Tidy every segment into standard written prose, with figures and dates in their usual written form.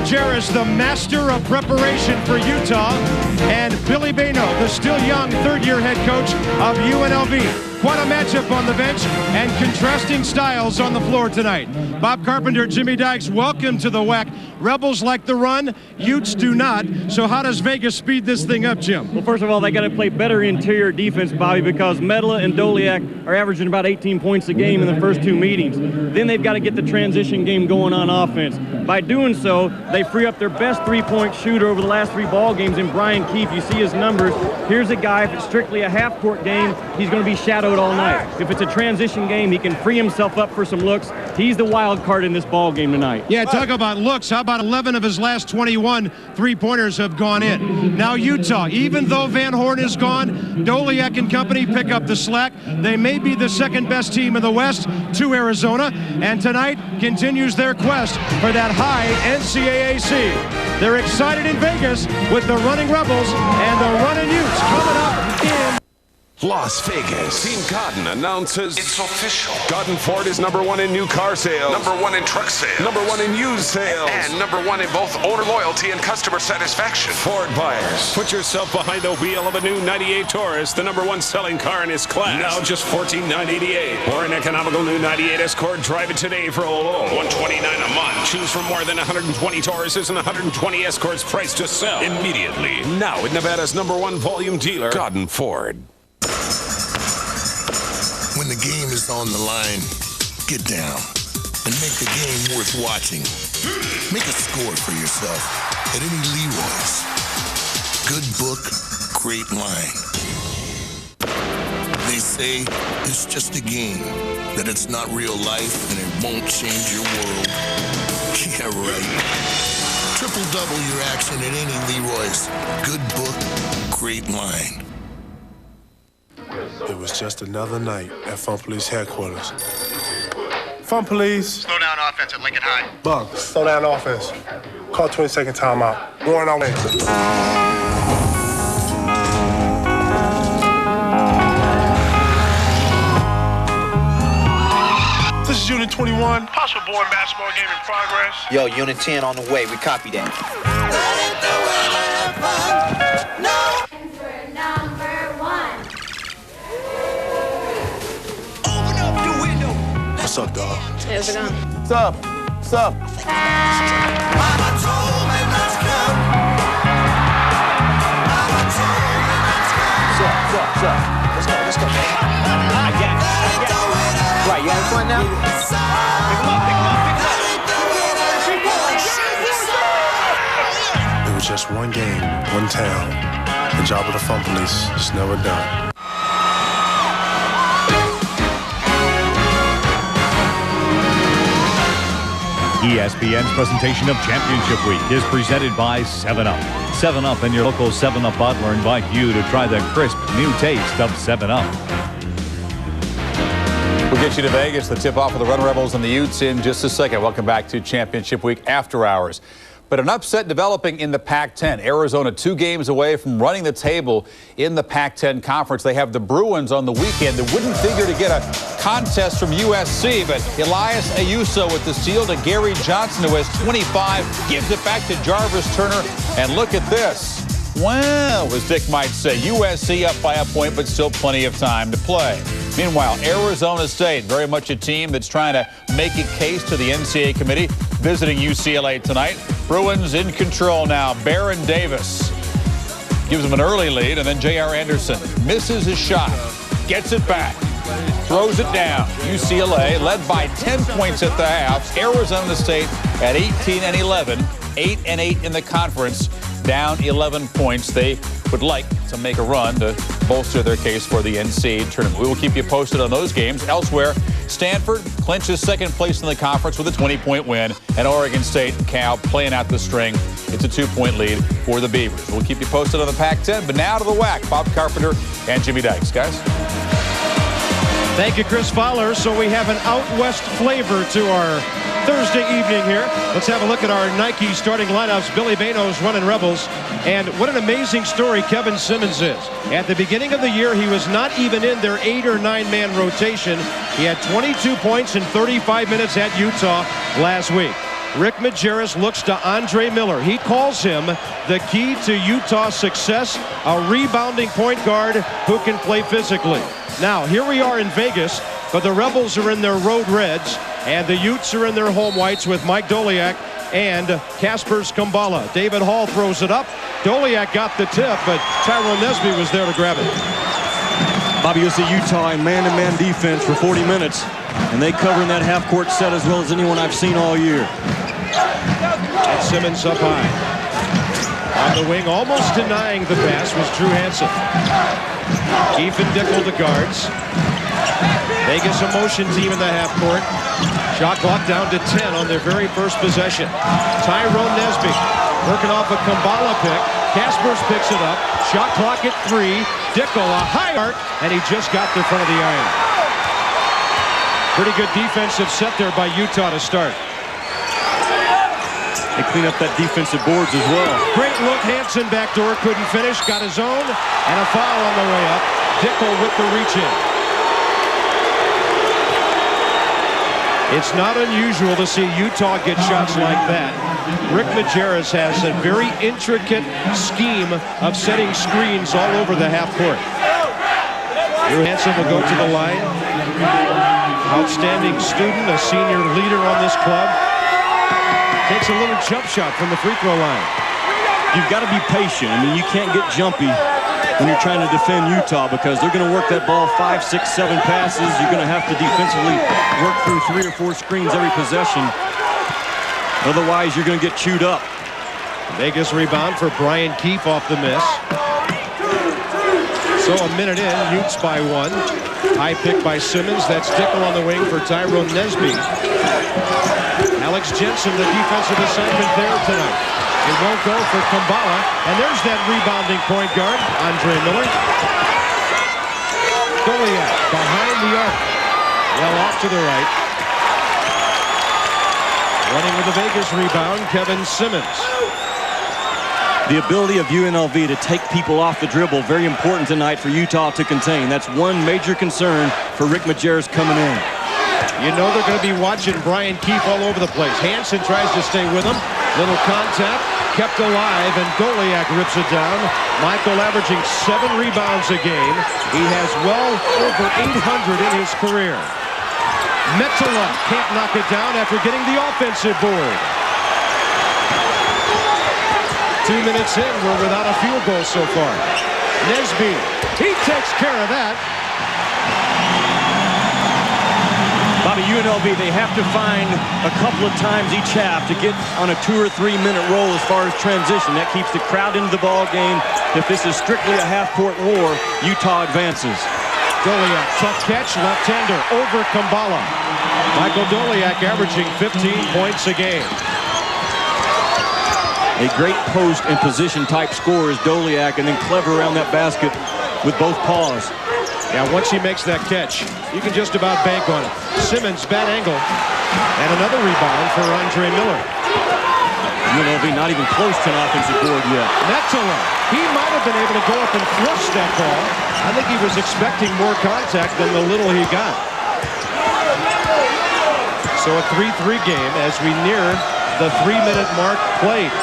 Jarris, the master of preparation for Utah, and Billy Bayno, the still young third-year head coach of UNLV. Quite a matchup on the bench and contrasting styles on the floor tonight. Bob Carpenter, Jimmy Dykes, welcome to the WAC. Rebels like the run, Utes do not. So how does Vegas speed this thing up, Jim? Well, first of all, they got to play better interior defense, Bobby, because Medela and Doliak are averaging about 18 points a game in the first two meetings. Then they've got to get the transition game going on offense. By doing so, they free up their best three-point shooter over the last three ball games in Brian Keefe. You see his numbers. Here's a guy, if it's strictly a half-court game, he's going to be shadowed all night. If it's a transition game, he can free himself up for some looks. He's the wild card in this ball game tonight. Yeah, talk about looks. How about 11 of his last 21 three-pointers have gone in. Now Utah, even though Van Horn is gone, Doliak and company pick up the slack. They may be the second-best team in the West to Arizona, and tonight continues their quest for that high NCAA seed. They're excited in Vegas with the running Rebels and the running Utes coming up in Las Vegas. Team Cotton announces it's official. Cotton Ford is #1 in new car sales, #1 in truck sales, #1 in used sales, and #1 in both owner loyalty and customer satisfaction. Ford buyers, put yourself behind the wheel of a new 98 Taurus, the #1 selling car in its class. Now just $14,988. Or an economical new 98 Escort. Drive it today for a low $129 a month. Choose from more than 120 Tauruses and 120 Escorts priced to sell immediately. Now at Nevada's #1 volume dealer, Cotton Ford. When the game is on the line, get down and make the game worth watching. Make a score for yourself at any Leroy's. Good book, great line. They say it's just a game, that it's not real life and it won't change your world. Yeah, right. Triple-double your action at any Leroy's. Good book, great line. It was just another night at Fun Police headquarters. Fun Police. Slow down offense at Lincoln High. Bug, slow down offense. Call 20-second timeout. Going our way. This is Unit 21. Possible board basketball game in progress. Yo, Unit 10 on the way. We copy that. What's up, dog? Hey, how's it going? What's up? What's up? Mama told me let's go. Mama told me let's go. What's up? Let's go, man. I got it. Right, you having fun now? It was just one game, one town. The job of the Fun Police is never done. ESPN's presentation of Championship Week is presented by 7-Up. 7-Up and your local 7-Up bottler invite you to try the crisp new taste of 7-Up. We'll get you to Vegas. The tip-off of the Run Rebels and the Utes in just a second. Welcome back to Championship Week after hours. But an upset developing in the Pac-10. Arizona 2 games away from running the table in the Pac-10 conference. They have the Bruins on the weekend. They wouldn't figure to get a contest from USC, but Elias Ayuso with the steal to Gary Johnson, who has 25, gives it back to Jarvis Turner. And look at this. Well, as Dick might say, USC up by a point, but still plenty of time to play. Meanwhile, Arizona State, very much a team that's trying to make a case to the NCAA committee, visiting UCLA tonight. Bruins in control now. Baron Davis gives them an early lead, and then J.R. Anderson misses his shot, gets it back, throws it down. UCLA led by 10 points at the half. Arizona State at 18-11, 8-8 in the conference, down 11 points. They would like to make a run to bolster their case for the NCAA tournament. We will keep you posted on those games. Elsewhere, Stanford clinches second place in the conference with a 20-point win, and Oregon State and Cal playing out the string. It's a 2-point lead for the Beavers. We'll keep you posted on the Pac-10, but now to the WAC. Bob Carpenter and Jimmy Dykes. Guys? Thank you, Chris Fowler. So we have an out west flavor to our Thursday evening here. Let's have a look at our Nike starting lineups. Billy Bayno's running Rebels. And what an amazing story Kevin Simmons is. At the beginning of the year, he was not even in their 8- or 9-man rotation. He had 22 points in 35 minutes at Utah last week. Rick Majerus looks to Andre Miller. He calls him the key to Utah's success, a rebounding point guard who can play physically. Now, here we are in Vegas, but the Rebels are in their road reds, and the Utes are in their home whites with Mike Doliak and Kaspers Kumbala. David Hall throws it up. Doliak got the tip, but Tyrone Nesby was there to grab it. Bobby, you'll see Utah in man-to-man defense for 40 minutes, and they cover in that half-court set as well as anyone I've seen all year. And Simmons up high. On the wing, almost denying the pass, was Drew Hansen. Keefe and Dickel the guards. Vegas a motion team in the half-court. Shot clock down to 10 on their very first possession. Tyrone Nesby working off a Kumbala pick. Kaspers picks it up. Shot clock at 3. Dickel a high arc, and he just got the front of the iron. Pretty good defensive set there by Utah to start. They clean up that defensive boards as well. Great look. Hansen backdoor, couldn't finish. Got his own, and a foul on the way up. Dickel with the reach in. It's not unusual to see Utah get shots like that. Rick Majerus has a very intricate scheme of setting screens all over the half court. Drew Hansen will go to the line. Outstanding student, a senior leader on this club. Takes a little jump shot from the free throw line. You've got to be patient. I mean, you can't get jumpy when you're trying to defend Utah because they're going to work that ball 5, 6, 7 passes. You're going to have to defensively work through 3 or 4 screens every possession. Otherwise, you're going to get chewed up. Vegas rebound for Brian Keefe off the miss. So a minute in, Utes by 1. High pick by Simmons. That's Dickel on the wing for Tyrone Nesby. Alex Jensen, the defensive assignment there tonight. It won't go for Kumbala. And there's that rebounding point guard, Andre Miller. Doliak behind the arc. Well off to the right. Running with the Vegas rebound, Kevin Simmons. The ability of UNLV to take people off the dribble, very important tonight for Utah to contain. That's one major concern for Rick Majerus coming in. You know they're going to be watching Brian Keefe all over the place. Hansen tries to stay with him. Little contact, kept alive, and Doliak rips it down. Michael averaging 7 rebounds a game. He has well over 800 in his career. Metala can't knock it down after getting the offensive board. 2 minutes in, we're without a field goal so far. Nesby, he takes care of that. Bobby, UNLV, they have to find a couple of times each half to get on a 2 or 3 minute roll as far as transition. That keeps the crowd into the ball game. If this is strictly a half-court war, Utah advances. Doliak, tough catch, left-hander over Kumbala. Michael Doliak averaging 15 points a game. A great post and position type scorer is Doliak, and then clever around that basket with both paws. Yeah, once he makes that catch, you can just about bank on it. Simmons, bad angle, and another rebound for Andre Miller. UNLV not even close to an offensive board yet. Metala, he might have been able to go up and thrust that ball. I think he was expecting more contact than the little he got. So a 3-3 game as we near the 3-minute mark played.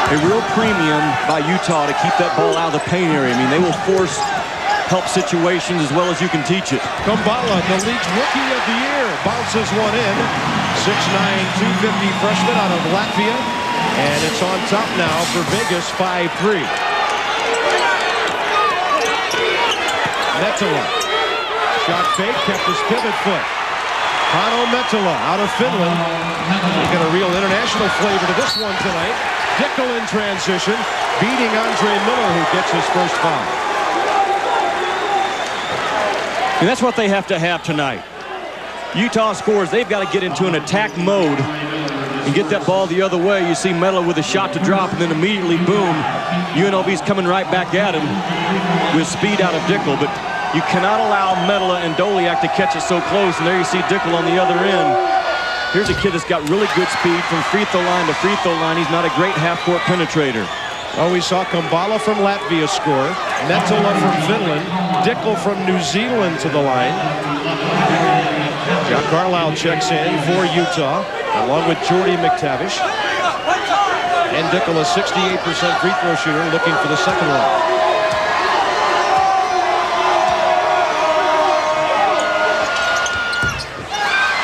A real premium by Utah to keep that ball out of the paint area. I mean, they will force help situations as well as you can teach it. Kumbala, the league's rookie of the year, bounces one in. 6'9", 250 freshman out of Latvia. And it's on top now for Vegas, 5-3. Metala. Shot fake, kept his pivot foot. Hanno Metala out of Finland. We got a real international flavor to this one tonight. Dickel in transition, beating Andre Miller, who gets his first foul. And that's what they have to have tonight. Utah scores. They've got to get into an attack mode and get that ball the other way. You see Metala with a shot to drop, and then immediately, boom, UNLV's coming right back at him with speed out of Dickel. But you cannot allow Metala and Doliak to catch it so close, and there you see Dickel on the other end. Here's a kid that's got really good speed from free throw line to free throw line. He's not a great half-court penetrator. Well, we saw Kumbala from Latvia score, Metala from Finland, Dickel from New Zealand to the line. John Carlisle checks in for Utah. along with Jordy McTavish. And Dickel, a 68% free throw shooter, looking for the second one.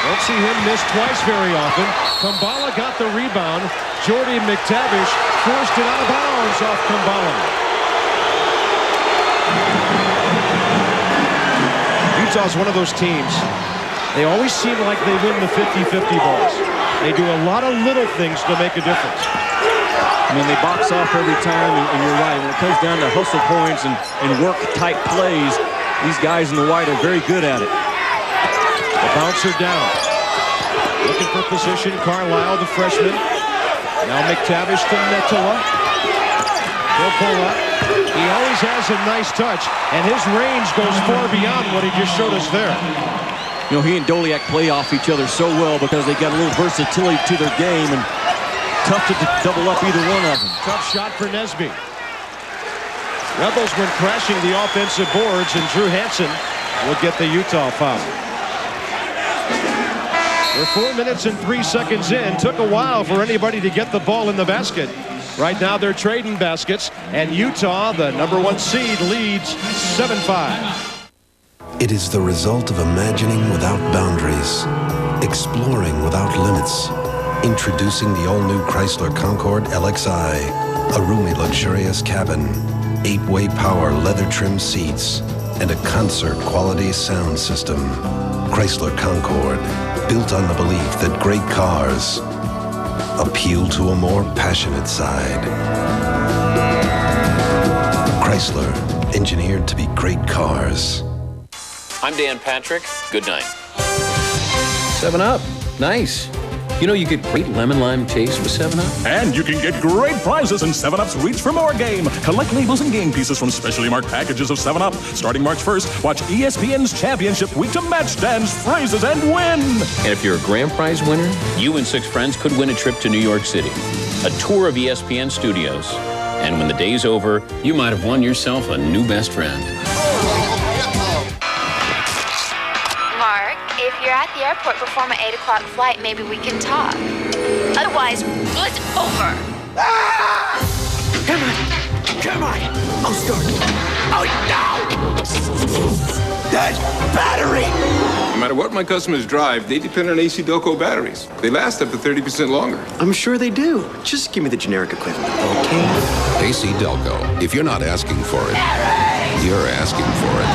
Don't see him miss twice very often. Kumbala got the rebound. Jordy McTavish forced it out of bounds off Kumbala. Utah's one of those teams. They always seem like they win the 50-50 balls. They do a lot of little things to make a difference. I mean, they box off every time, and you're right. When it comes down to hustle points and work-type plays, these guys in the white are very good at it. The bouncer down. Looking for position, Carlisle, the freshman. Now McTavish to Metala. He'll pull up. He always has a nice touch, and his range goes far beyond what he just showed us there. You know, he and Doliak play off each other so well because they got a little versatility to their game, and tough to double up either one of them. Tough shot for Nesby. Rebels went crashing the offensive boards, and Drew Hansen will get the Utah foul. We're 4 minutes and 3 seconds in. Took a while for anybody to get the ball in the basket. Right now they're trading baskets, and Utah, the #1 seed, leads 7-5. It is the result of imagining without boundaries, exploring without limits. Introducing the all-new Chrysler Concorde LXI, a roomy, luxurious cabin, 8-way power leather-trimmed seats, and a concert-quality sound system. Chrysler Concorde, built on the belief that great cars appeal to a more passionate side. Chrysler, engineered to be great cars. I'm Dan Patrick. Good night. 7-Up. Nice. You know you get great lemon lime taste with 7-Up? And you can get great prizes in 7-Up's Reach for More game. Collect labels and game pieces from specially marked packages of 7-Up. Starting March 1st, watch ESPN's Championship Week to match dance, phrases, and win. And if you're a grand prize winner, You and 6 friends could win a trip to New York City, a tour of ESPN studios. And when the day's over, you might have won yourself a new best friend. Mark, if you're at the airport before my 8 o'clock flight, maybe we can talk. Otherwise, it's over. Ah! Come on. I'll start. Oh, no! That battery! No matter what my customers drive, they depend on AC Delco batteries. They last up to 30% longer. I'm sure they do. Just give me the generic equivalent, okay? AC Delco. If you're not asking for it, you're asking for it.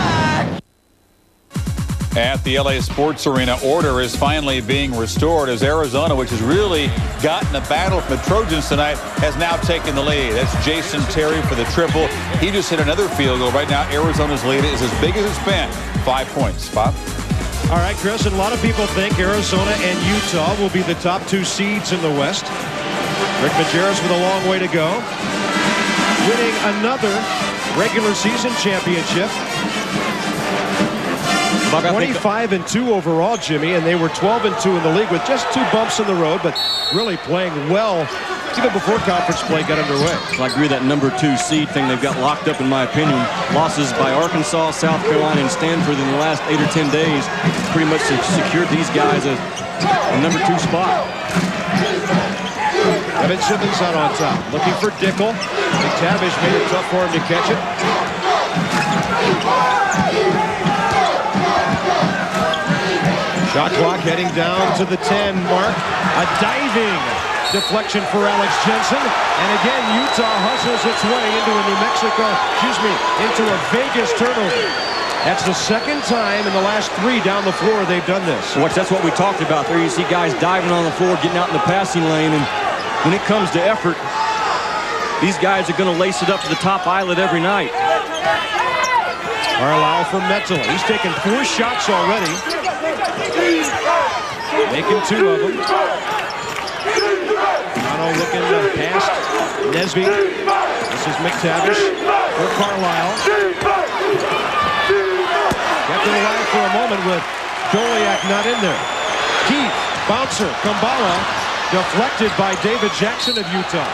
At the LA Sports Arena, order is finally being restored as Arizona, which has really gotten a battle from the Trojans tonight, has now taken the lead. That's Jason Terry for the triple. He just hit another field goal. Right now, Arizona's lead is as big as it's been. 5 points. Bob? All right, Chris, and a lot of people think Arizona and Utah will be the top 2 seeds in the West. Rick Majerus with a long way to go. Winning another regular season championship. 25-2 overall, Jimmy, and they were 12-2 in the league with just 2 bumps in the road, but really playing well even before conference play got underway. I agree that #2 seed thing they've got locked up, in my opinion. Losses by Arkansas, South Carolina, and Stanford in the last 8 or 10 days pretty much secured these guys a #2 spot. Evan Simmons out on top, looking for Dickel. McTavish made it tough for him to catch it. Shot clock heading down to the 10 mark. A diving deflection for Alex Jensen. And again, Utah hustles its way into into a Vegas turnover. That's the second time in the last 3 down the floor they've done this. That's what we talked about there. You see guys diving on the floor, getting out in the passing lane, and when it comes to effort, these guys are going to lace it up to the top eyelet every night. Carlisle for Metala. He's taken 4 shots already. Making 2 of them. Toronto looking past Nesby. This is McTavish for Carlisle. Kept it alive for a moment with Doliak not in there. Keith, bouncer, Kumbala, deflected by David Jackson of Utah.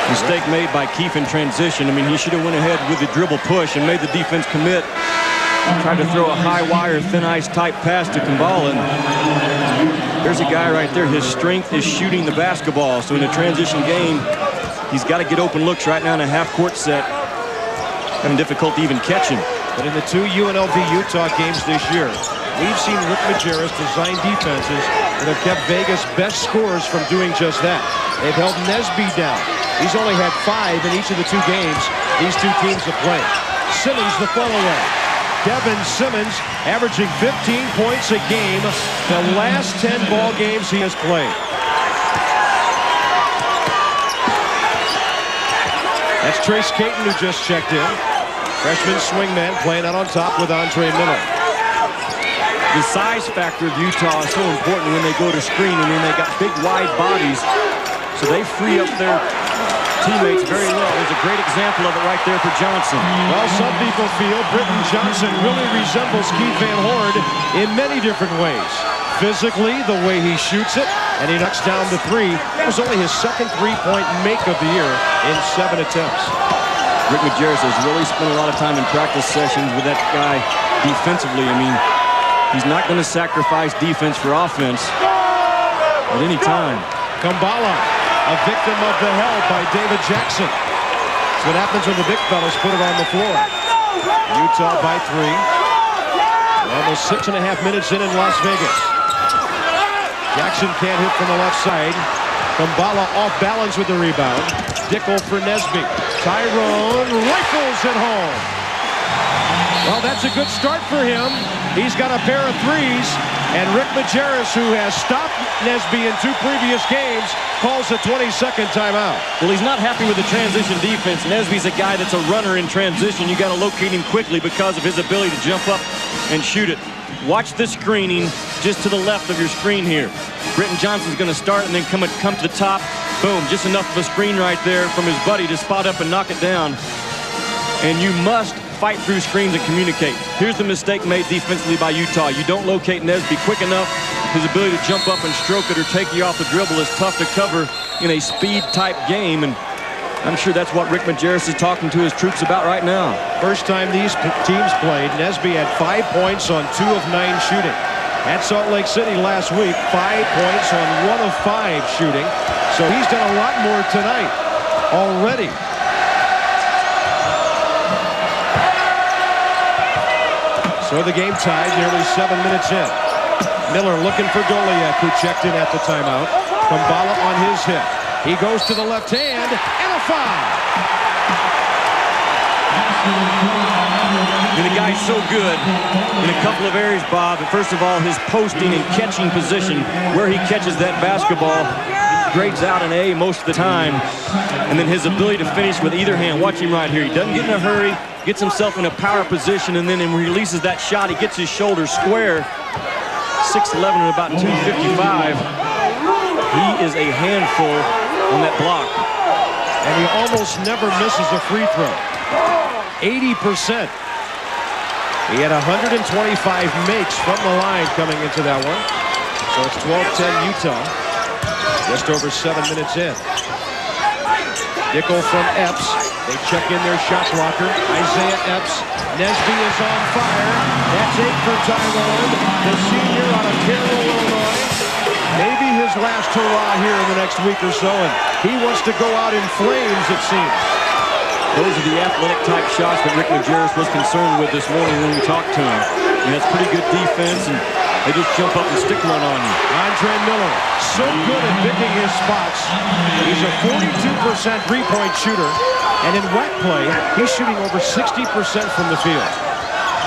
Mistake made by Keefe in transition. I mean, he should have went ahead with the dribble push and made the defense commit Tried to throw a high wire, thin ice type pass to Kumbala. There's a guy right there. His strength is shooting the basketball. So in a transition game, he's got to get open looks right now in a half-court set. Having difficulty even catching. But in the 2 UNLV-Utah games this year, we've seen Rick Majerus design defenses that have kept Vegas' best scorers from doing just that. They've held Nesby down. He's only had 5 in each of the 2 games these two teams have played. Simmons the follow-away. Devin Simmons averaging 15 points a game the last 10 ball games he has played. That's Trace Caton who just checked in. Freshman swingman playing out on top with Andre Miller. The size factor of Utah is so important when they go to screen. I mean, they got big, wide bodies, so they free up their teammates very well. There's a great example of it right there for Johnson. Well, some people feel Britton Johnson really resembles Keith Van Horn in many different ways. Physically, the way he shoots it, and he knocks down the 3. That was only his second three-point make of the year in 7 attempts. Rick Majerus has really spent a lot of time in practice sessions with that guy defensively. I mean, he's not going to sacrifice defense for offense at any time. Kumbala, a victim of the held by David Jackson. That's what happens when the big fellas put it on the floor. Utah by 3. Almost 6.5 minutes in Las Vegas. Jackson can't hit from the left side. Kumbala off balance with the rebound. Dickel for Nesby. Tyrone rifles it home. Well, that's a good start for him. He's got a pair of 3s. And Rick Majerus, who has stopped Nesby in 2 previous games, calls a 20-second timeout. Well, he's not happy with the transition defense. Nesby's a guy that's a runner in transition. You got to locate him quickly because of his ability to jump up and shoot it. Watch the screening just to the left of your screen here. Britton Johnson's going to start and then come to the top. Boom, just enough of a screen right there from his buddy to spot up and knock it down. And you must fight through screens and communicate. Here's the mistake made defensively by Utah. You don't locate Nesby quick enough. His ability to jump up and stroke it or take you off the dribble is tough to cover in a speed-type game. And I'm sure that's what Rick Majerus is talking to his troops about right now. First time these teams played, Nesby had 5 points on 2 of 9 shooting. At Salt Lake City last week, 5 points on 1 of 5 shooting. So he's done a lot more tonight already. So the game tied, nearly 7 minutes in. Miller looking for Doliak, who checked in at the timeout. Kumbala on his hit. He goes to the left hand, and a foul. And the guy's so good in a couple of areas, Bob. First of all, his posting and catching position, where he catches that basketball, grades out an A most of the time. And then his ability to finish with either hand. Watch him right here. He doesn't get in a hurry, gets himself in a power position, and then when he releases that shot, he gets his shoulder square. 6'11" and about 255. He is a handful on that block. And he almost never misses a free throw. 80%. He had 125 makes from the line coming into that one. So it's 12-10 Utah. Just over 7 minutes in. Dickel from Epps. They check in their shot blocker. Isaiah Epps. Nesby is on fire. That's 8 for Tyrone, the senior out of Carroll, Illinois. Maybe his last hurrah here in the next week or so, and he wants to go out in flames, it seems. Those are the athletic-type shots that Rick Majerus was concerned with this morning when we talked to him. And that's pretty good defense, and they just jump up and stick one on you. Andre Miller, so good at picking his spots. He's a 42% three-point shooter, and in WAC play, he's shooting over 60% from the field.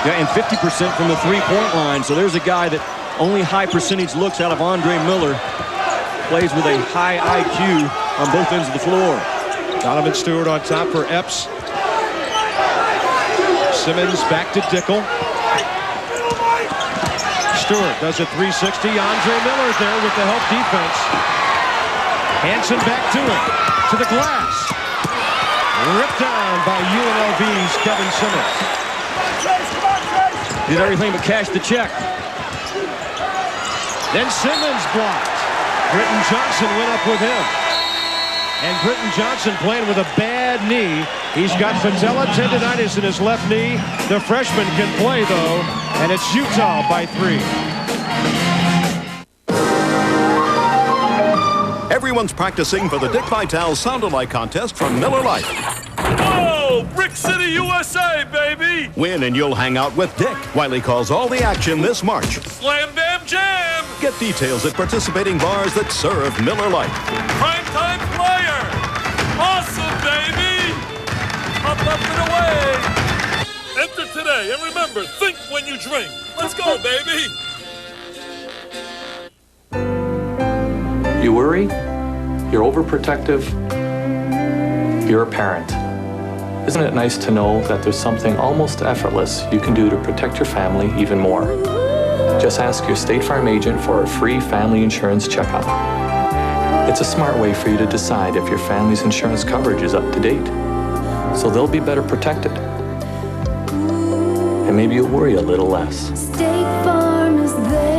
Yeah, and 50% from the three-point line. So there's a guy that only high percentage looks out of Andre Miller. Plays with a high IQ on both ends of the floor. Donovan Stewart on top for Epps. Simmons back to Dickel. Stewart does a 360. Andre Miller there with the help defense. Hanson back to it. To the glass. Ripped down by UNLV's Kevin Simmons. Did everything but cash the check. Then Simmons blocked. Britton Johnson went up with him. And Britton Johnson playing with a bad bad knee. He's got patella tendonitis in his left knee. The freshman can play, though, and it's Utah by 3. Everyone's practicing for the Dick Vitale Sound-Alike contest from Miller Lite. Oh, Brick City, USA, baby! Win and you'll hang out with Dick while he calls all the action this March. Slam Bam Jam! Get details at participating bars that serve Miller Lite. Primetime player! Awesome, baby! Up and away! Enter today, and remember, think when you drink. Let's go, baby! You worry, you're overprotective, you're a parent. Isn't it nice to know that there's something almost effortless you can do to protect your family even more? Just ask your State Farm agent for a free family insurance checkup. It's a smart way for you to decide if your family's insurance coverage is up to date, so they'll be better protected. And maybe you'll worry a little less. State Farm is there.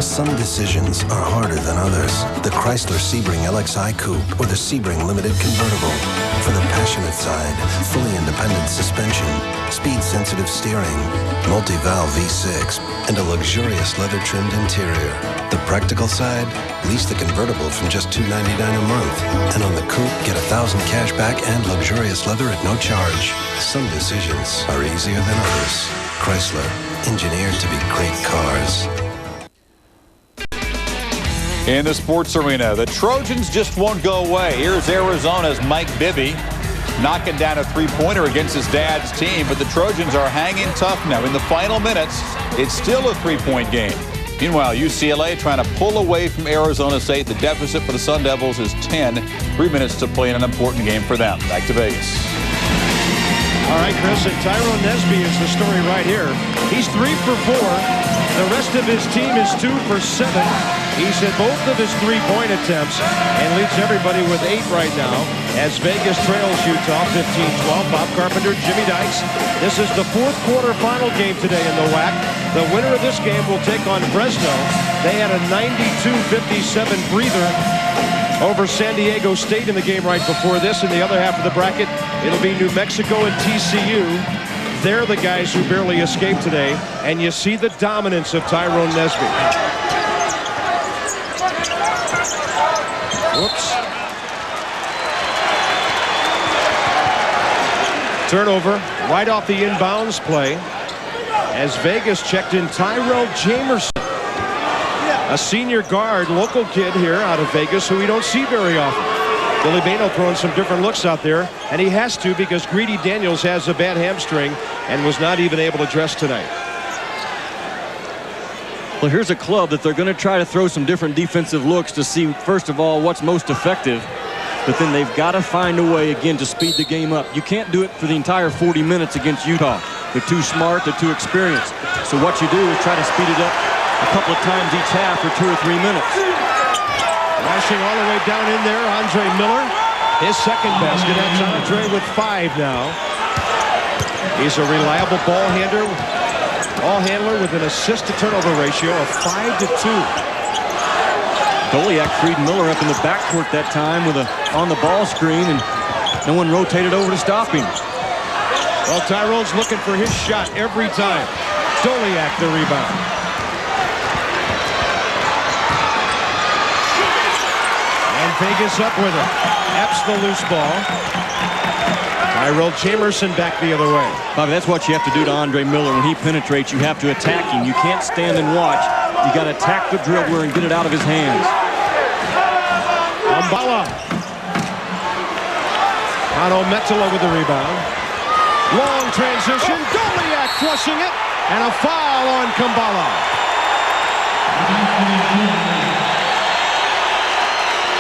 Some decisions are harder than others. The Chrysler Sebring LXI Coupe or the Sebring Limited Convertible. For the passionate side, fully independent suspension, speed-sensitive steering, multi-valve V6, and a luxurious leather-trimmed interior. The practical side, lease the convertible from just $299 a month. And on the coupe, get $1,000 cash back and luxurious leather at no charge. Some decisions are easier than others. Chrysler, engineered to be great cars. In the sports arena, the Trojans just won't go away. Here's Arizona's Mike Bibby knocking down a three-pointer against his dad's team, but the Trojans are hanging tough now. In the final minutes, it's still a three-point game. Meanwhile, UCLA trying to pull away from Arizona State. The deficit for the Sun Devils is 10. 3 minutes to play in an important game for them. Back to Vegas. All right, Chris, and Tyrone Nesby is the story right here. He's 3 for 4. The rest of his team is 2 for 7. He's hit both of his three-point attempts and leads everybody with 8 right now as Vegas trails Utah 15-12. Bob Carpenter, Jimmy Dykes. This is the fourth quarter final game today in the WAC. The winner of this game will take on Fresno. They had a 92-57 breather over San Diego State in the game right before this. In the other half of the bracket, it'll be New Mexico and TCU. They're the guys who barely escaped today, and you see the dominance of Tyrone Nesby. Whoops. Turnover right off the inbounds play as Vegas checked in Tyrell Jamerson, a senior guard, local kid here out of Vegas who we don't see very often. Billy Bano throwing some different looks out there, and he has to because Greedy Daniels has a bad hamstring and was not even able to dress tonight. Well, here's a club that they're going to try to throw some different defensive looks to see, first of all, what's most effective. But then they've got to find a way, again, to speed the game up. You can't do it for the entire 40 minutes against Utah. They're too smart. They're too experienced. So what you do is try to speed it up a couple of times each half for 2 or 3 minutes. Lashing all the way down in there, Andre Miller. His second basket. That's Andre with 5 now. He's a reliable ball handler with an assist-to-turnover ratio of 5-2. Doliak freed Miller up in the backcourt that time with a on-the-ball screen, and no one rotated over to stop him. Well, Tyrone's looking for his shot every time. Doliak the rebound. And Vegas up with it. Epps the loose ball. Tyrell Jamerson back the other way. Bobby, that's what you have to do to Andre Miller. When he penetrates, you have to attack him. You can't stand and watch. You got to attack the dribbler and get it out of his hands. Umbala. Ano Metala with the rebound. Long transition. Doliak flushing it. And a foul on Kumbala.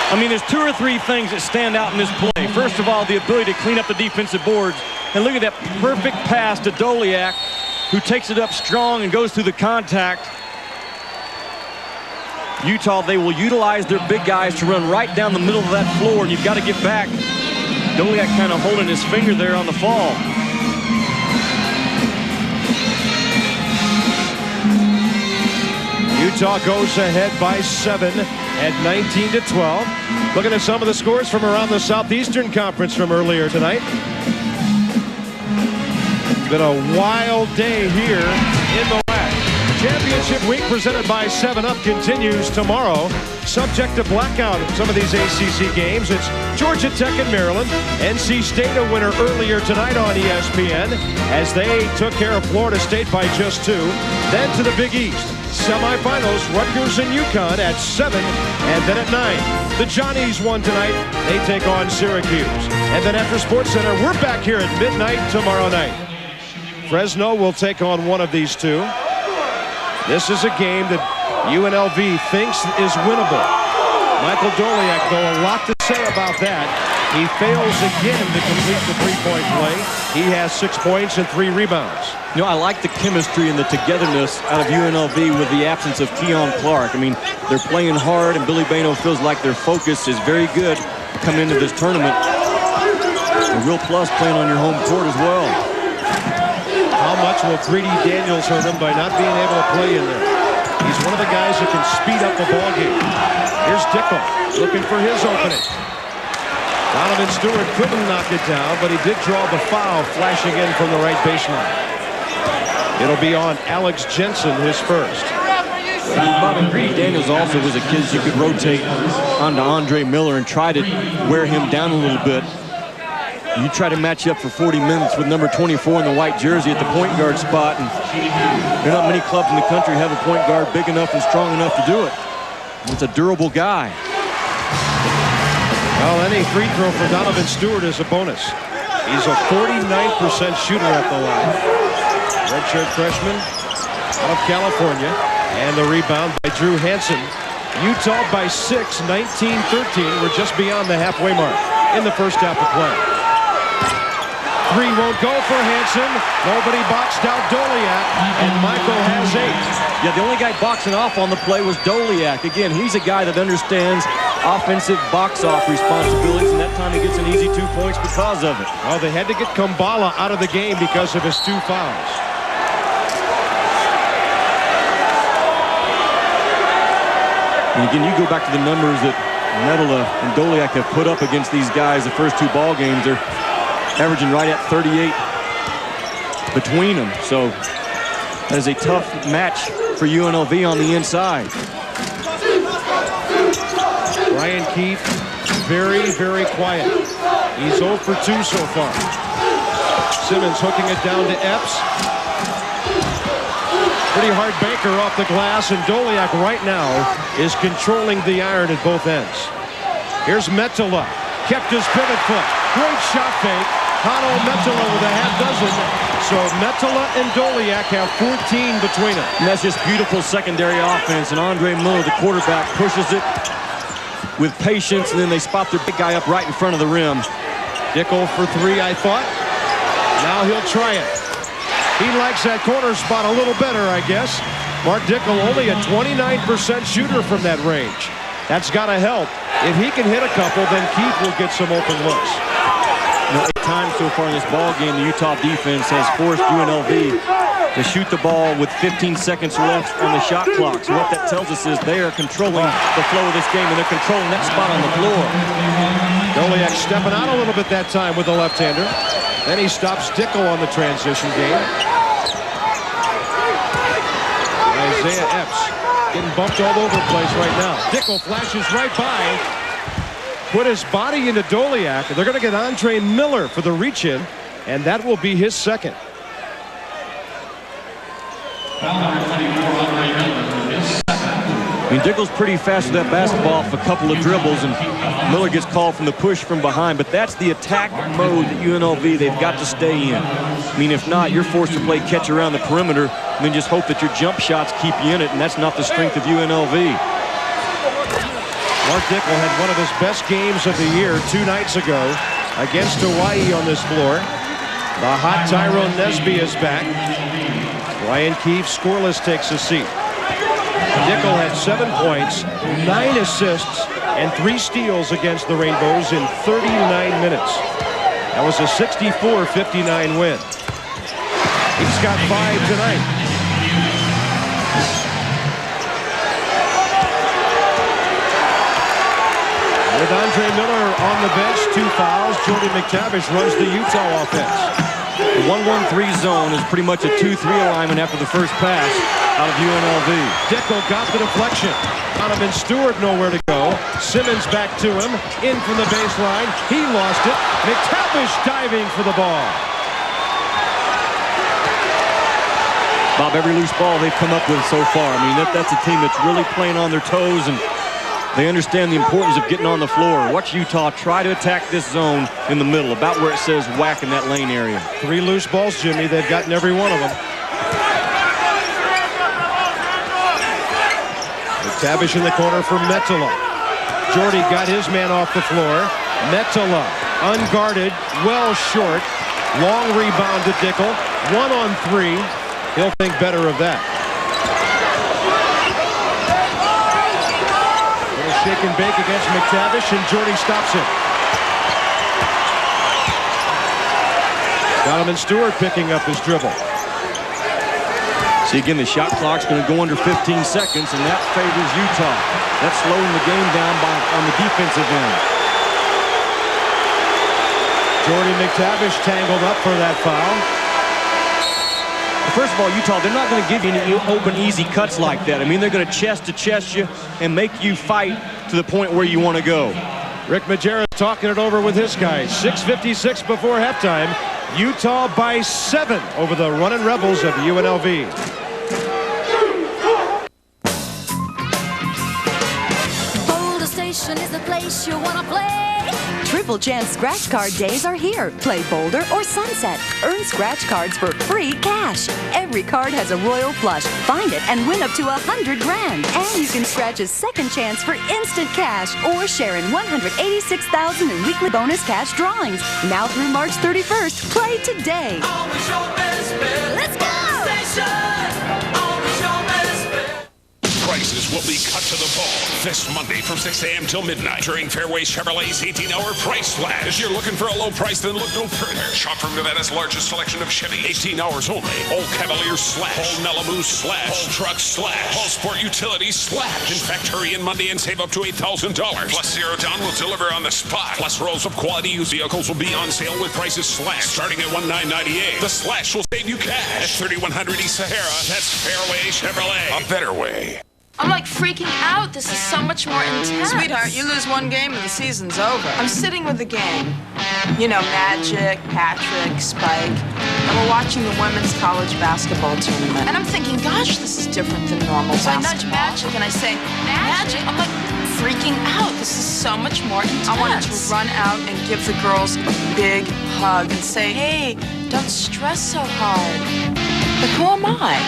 I mean, there's 2 or 3 things that stand out in this play. First of all, the ability to clean up the defensive boards. And look at that perfect pass to Doliak, who takes it up strong and goes through the contact. Utah, they will utilize their big guys to run right down the middle of that floor, and you've got to get back. Doliak kind of holding his finger there on the fall. Utah goes ahead by 7 at 19-12. Looking at some of the scores from around the Southeastern Conference from earlier tonight. It's been a wild day here in the WAC. Championship week presented by 7-Up continues tomorrow. Subject to blackout in some of these ACC games. It's Georgia Tech and Maryland. NC State a winner earlier tonight on ESPN as they took care of Florida State by just 2. Then to the Big East. Semifinals, Rutgers and UConn at 7, and then at 9. The Johnnies won tonight. They take on Syracuse. And then after SportsCenter, we're back here at midnight tomorrow night. Fresno will take on one of these two. This is a game that UNLV thinks is winnable. Michael Doliak, though, a lot to say about that. He fails again to complete the three-point play. He has 6 points and 3 rebounds. You know, I like the chemistry and the togetherness out of UNLV with the absence of Keon Clark. I mean, they're playing hard, and Billy Bano feels like their focus is very good coming into this tournament. A real plus playing on your home court as well. How much will Greedy Daniels hurt him by not being able to play in there? He's one of the guys that can speed up the ball game. Here's Dickel looking for his opening. Donovan Stewart couldn't knock it down, but he did draw the foul, flashing in from the right baseline. It'll be on Alex Jensen, his first. Bobby Greedy Daniels also was a kid you could rotate onto Andre Miller and try to wear him down a little bit. You try to match up for 40 minutes with number 24 in the white jersey at the point guard spot, and there are not many clubs in the country have a point guard big enough and strong enough to do it. It's a durable guy. Well, any free throw for Donovan Stewart is a bonus. He's a 49% shooter at the line. Redshirt freshman out of California. And the rebound by Drew Hansen. Utah by 6, 19-13. We're just beyond the halfway mark in the first half of play. 3 won't go for Hansen. Nobody boxed out Doliak, and Michael has 8. Yeah, the only guy boxing off on the play was Doliak. Again, he's a guy that understands offensive box-off responsibilities, and that time he gets an easy 2 points because of it. Well, they had to get Kumbala out of the game because of his 2 fouls. And again, you go back to the numbers that Medela and Doliak have put up against these guys the first 2 ball games. They're averaging right at 38 between them. So that is a tough match for UNLV on the inside. Brian Keefe, very, very quiet. He's 0 for 2 so far. Simmons hooking it down to Epps. Pretty hard banker off the glass, and Doliak right now is controlling the iron at both ends. Here's Metela, kept his pivot foot. Great shot fake. Hano Metela with a half dozen. So Metela and Doliak have 14 between them. And that's just beautiful secondary offense. And Andre Miller, the quarterback, pushes it with patience, and then they spot their big guy up right in front of the rim. Dickel for 3, I thought. Now he'll try it. He likes that corner spot a little better, I guess. Mark Dickel only a 29% shooter from that range. That's got to help. If he can hit a couple, then Keith will get some open looks. Now, 8 times so far in this ball game, the Utah defense has forced UNLV to shoot the ball with 15 seconds left on the shot clock. So what that tells us is they are controlling the flow of this game, and they're controlling that spot on the floor. Doliak stepping out a little bit that time with the left-hander. Then he stops Dickel on the transition game. Isaiah Epps getting bumped all over the place right now. Dickel flashes right by. Put his body into Doliak. They're going to get Andre Miller for the reach-in, and that will be his second. I mean, Dickel's pretty fast with that basketball off a couple of dribbles, and Miller gets called from the push from behind. But that's the attack mode that UNLV, they've got to stay in. I mean, if not, you're forced to play catch around the perimeter and then just hope that your jump shots keep you in it, and that's not the strength of UNLV. Mark Dickel had one of his best games of the year 2 nights ago against Hawaii on this floor. The hot Tyrone Nesby is back. Brian Keefe, scoreless, takes a seat. Dickel had 7 points, 9 assists, and 3 steals against the Rainbows in 39 minutes. That was a 64-59 win. He's got 5 tonight. With Andre Miller on the bench, 2 fouls, Jordy McTavish runs the Utah offense. The 1-1-3 zone is pretty much a 2-3 alignment after the first pass out of UNLV. Dickel got the deflection. Donovan Stewart nowhere to go. Simmons back to him. In from the baseline. He lost it. McTavish diving for the ball. Bob, every loose ball they've come up with so far. I mean, that's a team that's really playing on their toes, and they understand the importance of getting on the floor. Watch Utah try to attack this zone in the middle, about where it says WAC in that lane area. 3 loose balls, Jimmy. They've gotten every one of them. McTavish in the corner for Metala. Jordy got his man off the floor. Metala, unguarded, well short. Long rebound to Dickel. 1-on-3. He'll think better of that. Little shake and bake against McTavish, and Jordy stops him. Donovan Stewart picking up his dribble. See, again, the shot clock's going to go under 15 seconds, and that favors Utah. That's slowing the game down on the defensive end. Jordy McTavish tangled up for that foul. First of all, Utah, they're not going to give you any open, easy cuts like that. I mean, they're going to chest-to-chest you and make you fight to the point where you want to go. Rick Majerus talking it over with his guys. 6:56 before halftime. Utah by 7 over the running Rebels of UNLV. Boulder Station is the place you want to play. Triple Chance Scratch Card days are here. Play Boulder or Sunset. Earn scratch cards for free cash. Every card has a royal flush. Find it and win up to $100 grand. And you can scratch a second chance for instant cash or share in $186,000 in weekly bonus cash drawings. Now through March 31st. Play today. Let's go! Prices will be cut to the bone this Monday from 6 a.m. till midnight during Fairway Chevrolet's 18-hour price slash. If you're looking for a low price, then look no further. Shop from Nevada's largest selection of Chevy. 18 hours only. All Cavalier slash. All Malibu slash. All Truck slash. All Sport Utilities slash. In fact, hurry in Monday and save up to $8,000. Plus, Zero Down will deliver on the spot. Plus, rows of quality used vehicles will be on sale with prices slashed. Starting at $1,998. The slash will save you cash. At 3100 East Sahara, that's Fairway Chevrolet. A better way. I'm like freaking out. This is so much more intense. Sweetheart, you lose one game and the season's over. I'm sitting with the gang. You know, Magic, Patrick, Spike. And we're watching the women's college basketball tournament. And I'm thinking, gosh, this is different than normal So I basketball. nudge Magic and I say, Magic? I'm like freaking out. This is so much more intense. I wanted to run out and give the girls a big hug and say, hey, don't stress so hard. But who am I?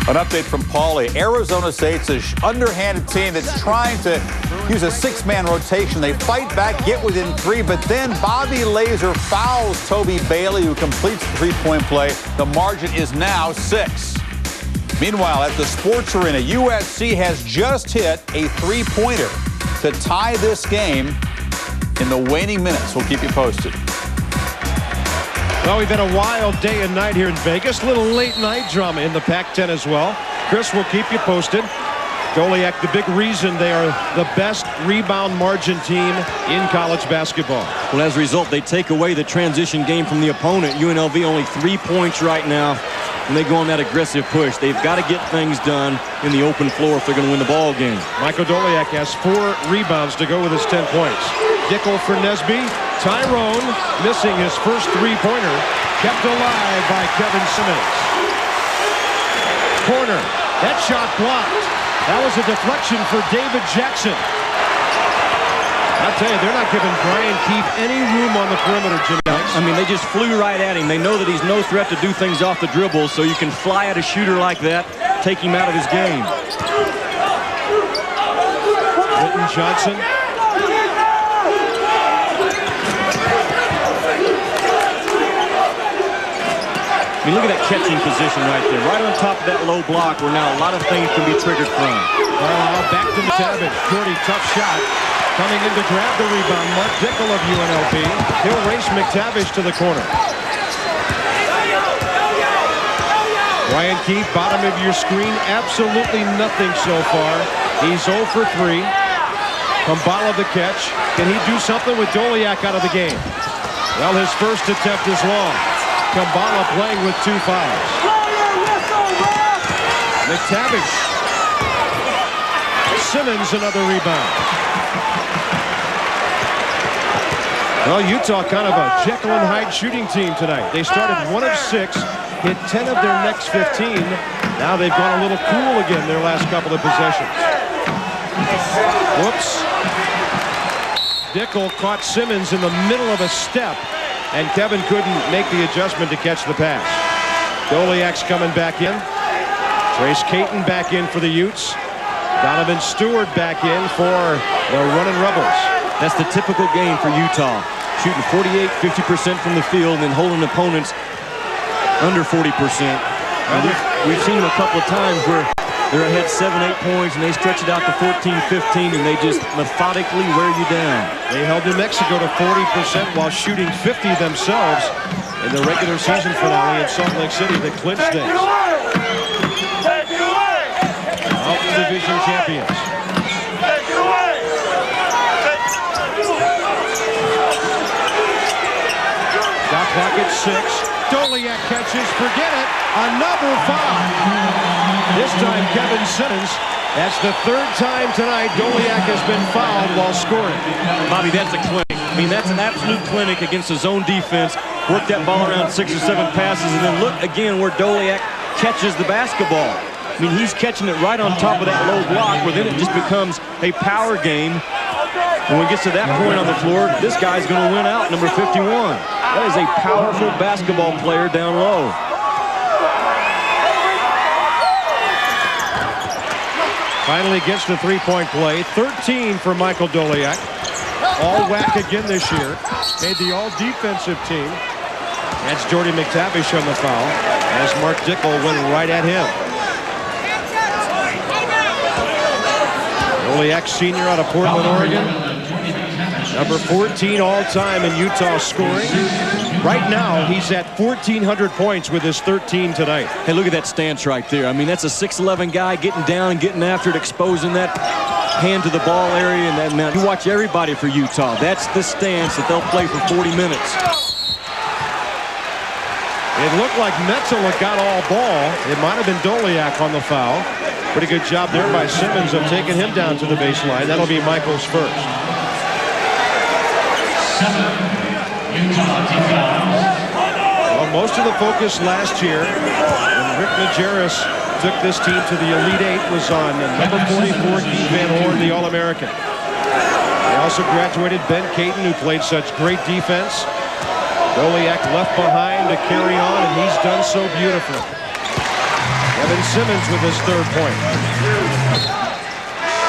An update from Paulie. Arizona State's an underhanded team that's trying to use a 6-man rotation. They fight back, get within 3, but then Bobby Laser fouls Toby Bailey, who completes the three-point play. The margin is now 6. Meanwhile, at the Sports Arena, USC has just hit a three-pointer to tie this game in the waning minutes. We'll keep you posted. Well, we've had a wild day and night here in Vegas. Little late night drama in the Pac-10 as well. Chris will keep you posted. Goliak, the big reason they are the best rebound margin team in college basketball. Well, as a result, they take away the transition game from the opponent. UNLV only 3 points right now, and they go on that aggressive push. They've got to get things done in the open floor if they're going to win the ball game. Michael Goliak has 4 rebounds to go with his 10 points. Dickel for Nesby. Tyrone missing his first three-pointer, kept alive by Kevin Simmons. Corner, that shot blocked. That was a deflection for David Jackson. I tell you, they're not giving Brian Keefe any room on the perimeter, Jim. I mean, they just flew right at him. They know that he's no threat to do things off the dribble, so you can fly at a shooter like that, take him out of his game. Whitten Johnson. I mean, look at that catching position right there. Right on top of that low block where now a lot of things can be triggered from. Back to McTavish. Jordy, tough shot. Coming in to grab the rebound, Mark Dickel of UNLV. He'll race McTavish to the corner. Ryan Keefe, bottom of your screen, absolutely nothing so far. He's 0 for 3. Kumbala the catch. Can he do something with Doliak out of the game? Well, his first attempt is long. Kumbala playing with 2 fouls. McTavish. Simmons, another rebound. Well, Utah kind of a Jekyll and Hyde shooting team tonight. They started 1 of 6, hit 10 of their next 15. Now they've gone a little cool again their last couple of possessions. Whoops. Dickel caught Simmons in the middle of a step, and Kevin couldn't make the adjustment to catch the pass. Doliak's coming back in. Trace Caton back in for the Utes. Donovan Stewart back in for the running Rebels. That's the typical game for Utah. Shooting 48, 50% from the field and then holding opponents under 40%. We've seen them a couple of times where they're ahead 7, 8 points and they stretch it out to 14, 15 and they just methodically wear you down. They held New Mexico to 40% while shooting 50 themselves in the regular season finale in Salt Lake City that clinched things. Mountain Division champions. Shot clock at 6. Doliak catches, forget it. Another foul. This time Kevin Simmons. That's the 3rd time tonight Doliak has been fouled while scoring. Bobby, that's a clinic. I mean, that's an absolute clinic against the zone defense. Work that ball around 6 or 7 passes, and then look again where Doliak catches the basketball. I mean, he's catching it right on top of that low block, where then it just becomes a power game. When it gets to that point on the floor, this guy's going to win out, number 51. That is a powerful basketball player down low. Finally gets the 3-point play. 13 for Michael Doliak. All WAC again this year. Made the all-defensive team. That's Jordy McTavish on the foul, as Mark Dickel went right at him. Doliak, senior out of Portland, Oregon. Number 14 all-time in Utah scoring. Right now, he's at 1,400 points with his 13 tonight. Hey, look at that stance right there. I mean, that's a 6'11 guy getting down and getting after it, exposing that hand to the ball area. And that, man, you watch everybody for Utah. That's the stance that they'll play for 40 minutes. It looked like Metzola got all ball. It might have been Doliak on the foul. Pretty good job there by Simmons of taking him down to the baseline. That'll be Michael's first. Well, most of the focus last year when Rick Majerus took this team to the Elite Eight was on number 44, Keith Van Horn, the All-American. They also graduated Ben Caton, who played such great defense. Doliak left behind to carry on, and he's done so beautifully. Kevin Simmons with his 3rd point.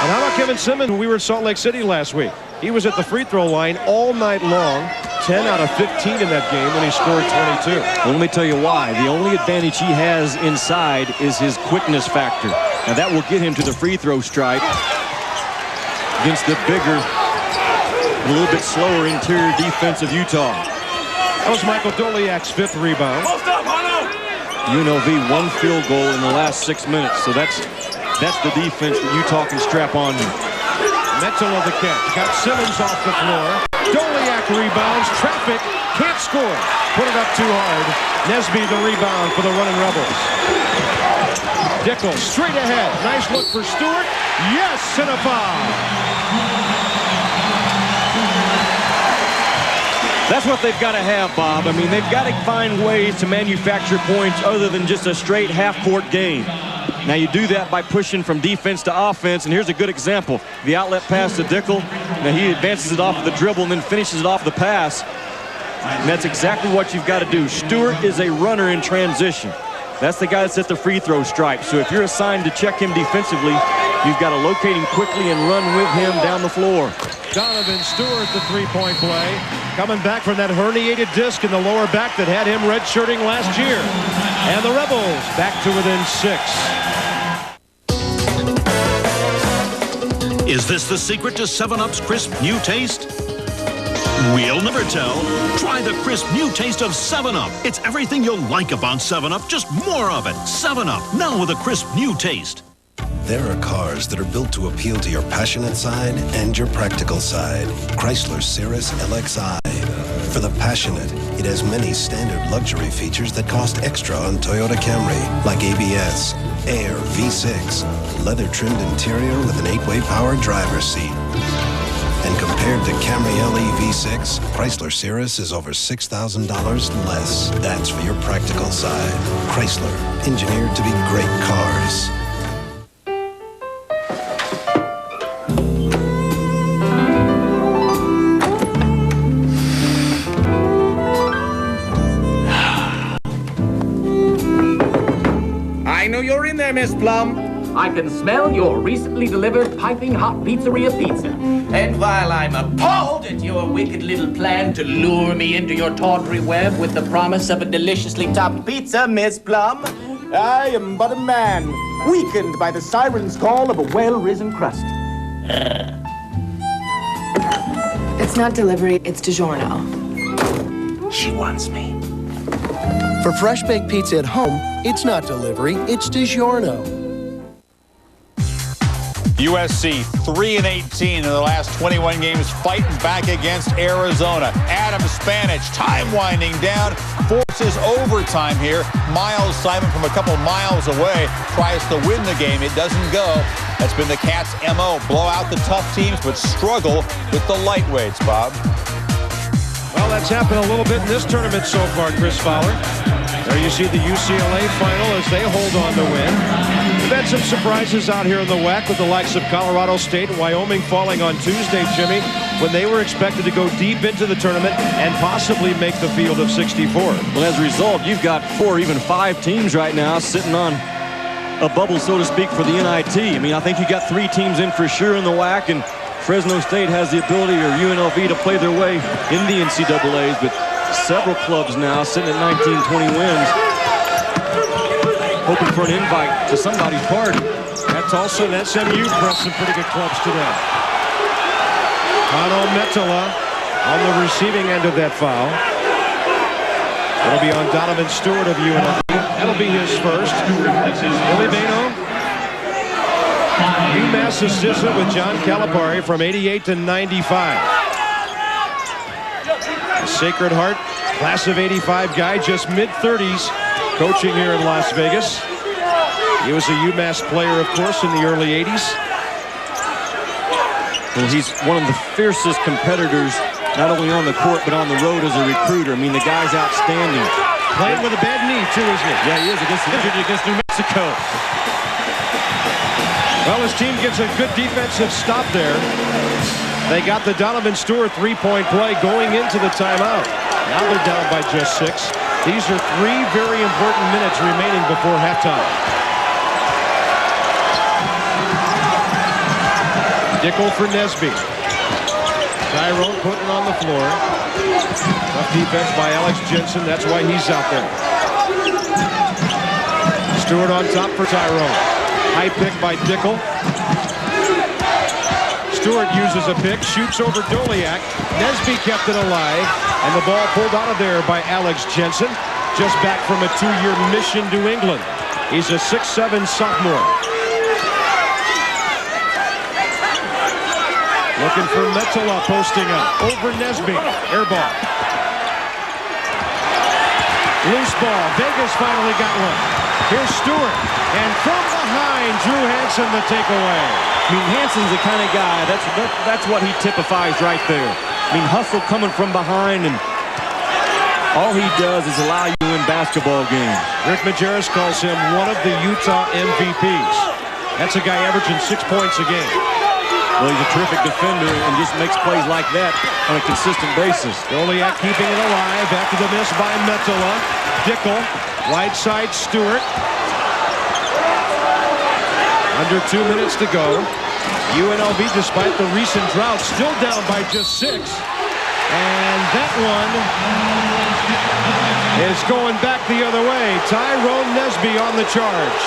And how about Kevin Simmons when we were in Salt Lake City last week? He was at the free throw line all night long. 10 out of 15 in that game when he scored 22. Well, let me tell you why. The only advantage he has inside is his quickness factor. Now that will get him to the free throw stripe against the bigger, a little bit slower interior defense of Utah. That was Michael Doliak's 5th rebound. UNLV 1 field goal in the last 6 minutes, so that's the defense that Utah can strap on you. Metzola the catch. Got Simmons off the floor. Doliak rebounds. Traffic. Can't score. Put it up too hard. Nesby the rebound for the running Rebels. Dickel straight ahead. Nice look for Stewart. Yes, and a foul. That's what they've got to have, Bob. I mean, they've got to find ways to manufacture points other than just a straight half-court game. Now you do that by pushing from defense to offense, and here's a good example. The outlet pass to Dickel. Now he advances it off of the dribble and then finishes it off the pass. And that's exactly what you've got to do. Stewart is a runner in transition. That's the guy that's at the free throw stripe. So if you're assigned to check him defensively, you've got to locate him quickly and run with him down the floor. Donovan Stewart, the 3-point play. Coming back from that herniated disc in the lower back that had him redshirting last year. And the Rebels back to within 6. Is this the secret to 7-Up's crisp new taste? We'll never tell. Try the crisp new taste of 7-Up. It's everything you'll like about 7-Up, just more of it. 7-Up, now with a crisp new taste. There are cars that are built to appeal to your passionate side and your practical side. Chrysler Cirrus LXi. For the passionate, it has many standard luxury features that cost extra on Toyota Camry, like ABS, Air V6, leather-trimmed interior with an 8-way power driver's seat. And compared to Camry LE V6, Chrysler Cirrus is over $6,000 less. That's for your practical side. Chrysler, engineered to be great cars. I know you're in there, Miss Plum. I can smell your recently delivered piping hot pizzeria pizza. And while I'm appalled at your wicked little plan to lure me into your tawdry web with the promise of a deliciously topped pizza, Miss Plum, I am but a man, weakened by the siren's call of a well-risen crust. It's not delivery, it's DiGiorno. She wants me. For fresh baked pizza at home, it's not delivery, it's DiGiorno. USC 3-18 in the last 21 games, fighting back against Arizona. Adam Spanich, time winding down, forces overtime here. Miles Simon from a couple miles away tries to win the game. It doesn't go. That's been the Cats' MO. Blow out the tough teams, but struggle with the lightweights, Bob. Well, that's happened a little bit in this tournament so far, Chris Fowler. There you see the UCLA final as they hold on to win. We've had some surprises out here in the WAC with the likes of Colorado State and Wyoming falling on Tuesday, Jimmy, when they were expected to go deep into the tournament and possibly make the field of 64. Well, as a result, you've got 4, even 5 teams right now sitting on a bubble, so to speak, for the NIT. I mean, I think you got 3 teams in for sure in the WAC, and Fresno State has the ability, or UNLV, to play their way in the NCAAs, but several clubs now sitting at 19, 20 wins, hoping for an invite to somebody's party. That's also an SMU press some pretty good clubs today. Kano Metala on the receiving end of that foul. It'll be on Donovan Stewart of UNLV. That'll be his first. Billy Bano, UMass assistant with John Calipari from 88 to 95. Sacred Heart, class of 85 guy, just mid-30s, coaching here in Las Vegas. He was a UMass player, of course, in the early 80s. Well, he's one of the fiercest competitors, not only on the court, but on the road as a recruiter. I mean, the guy's outstanding. Playing with a bad knee, too, isn't he? Yeah, he is, against New Mexico. Well, his team gets a good defensive stop there. They got the Donovan Stewart three-point play going into the timeout. Now they're down by just 6. These are 3 very important minutes remaining before halftime. Dickel for Nesby. Tyrone putting on the floor. Tough defense by Alex Jensen. That's why he's out there. Stewart on top for Tyrone. High pick by Dickel. Stewart uses a pick, shoots over Doliak. Nesby kept it alive, and the ball pulled out of there by Alex Jensen, just back from a 2-year mission to England. He's a 6'7" sophomore. Looking for Metala posting up. Over Nesby. Air ball. Loose ball. Vegas finally got one. Here's Stewart. And from behind, Drew Hansen the takeaway. I mean, Hansen's the kind of guy, that's what he typifies right there. I mean, hustle coming from behind, and all he does is allow you to win basketball games. Rick Majerus calls him one of the Utah MVPs. That's a guy averaging 6 points a game. Well, he's a terrific defender and just makes plays like that on a consistent basis. Doliak keeping it alive after the miss by Metala. Dickel, right side Stewart. Under 2 minutes to go. UNLV, despite the recent drought, still down by just 6. And that one is going back the other way. Tyrone Nesby on the charge.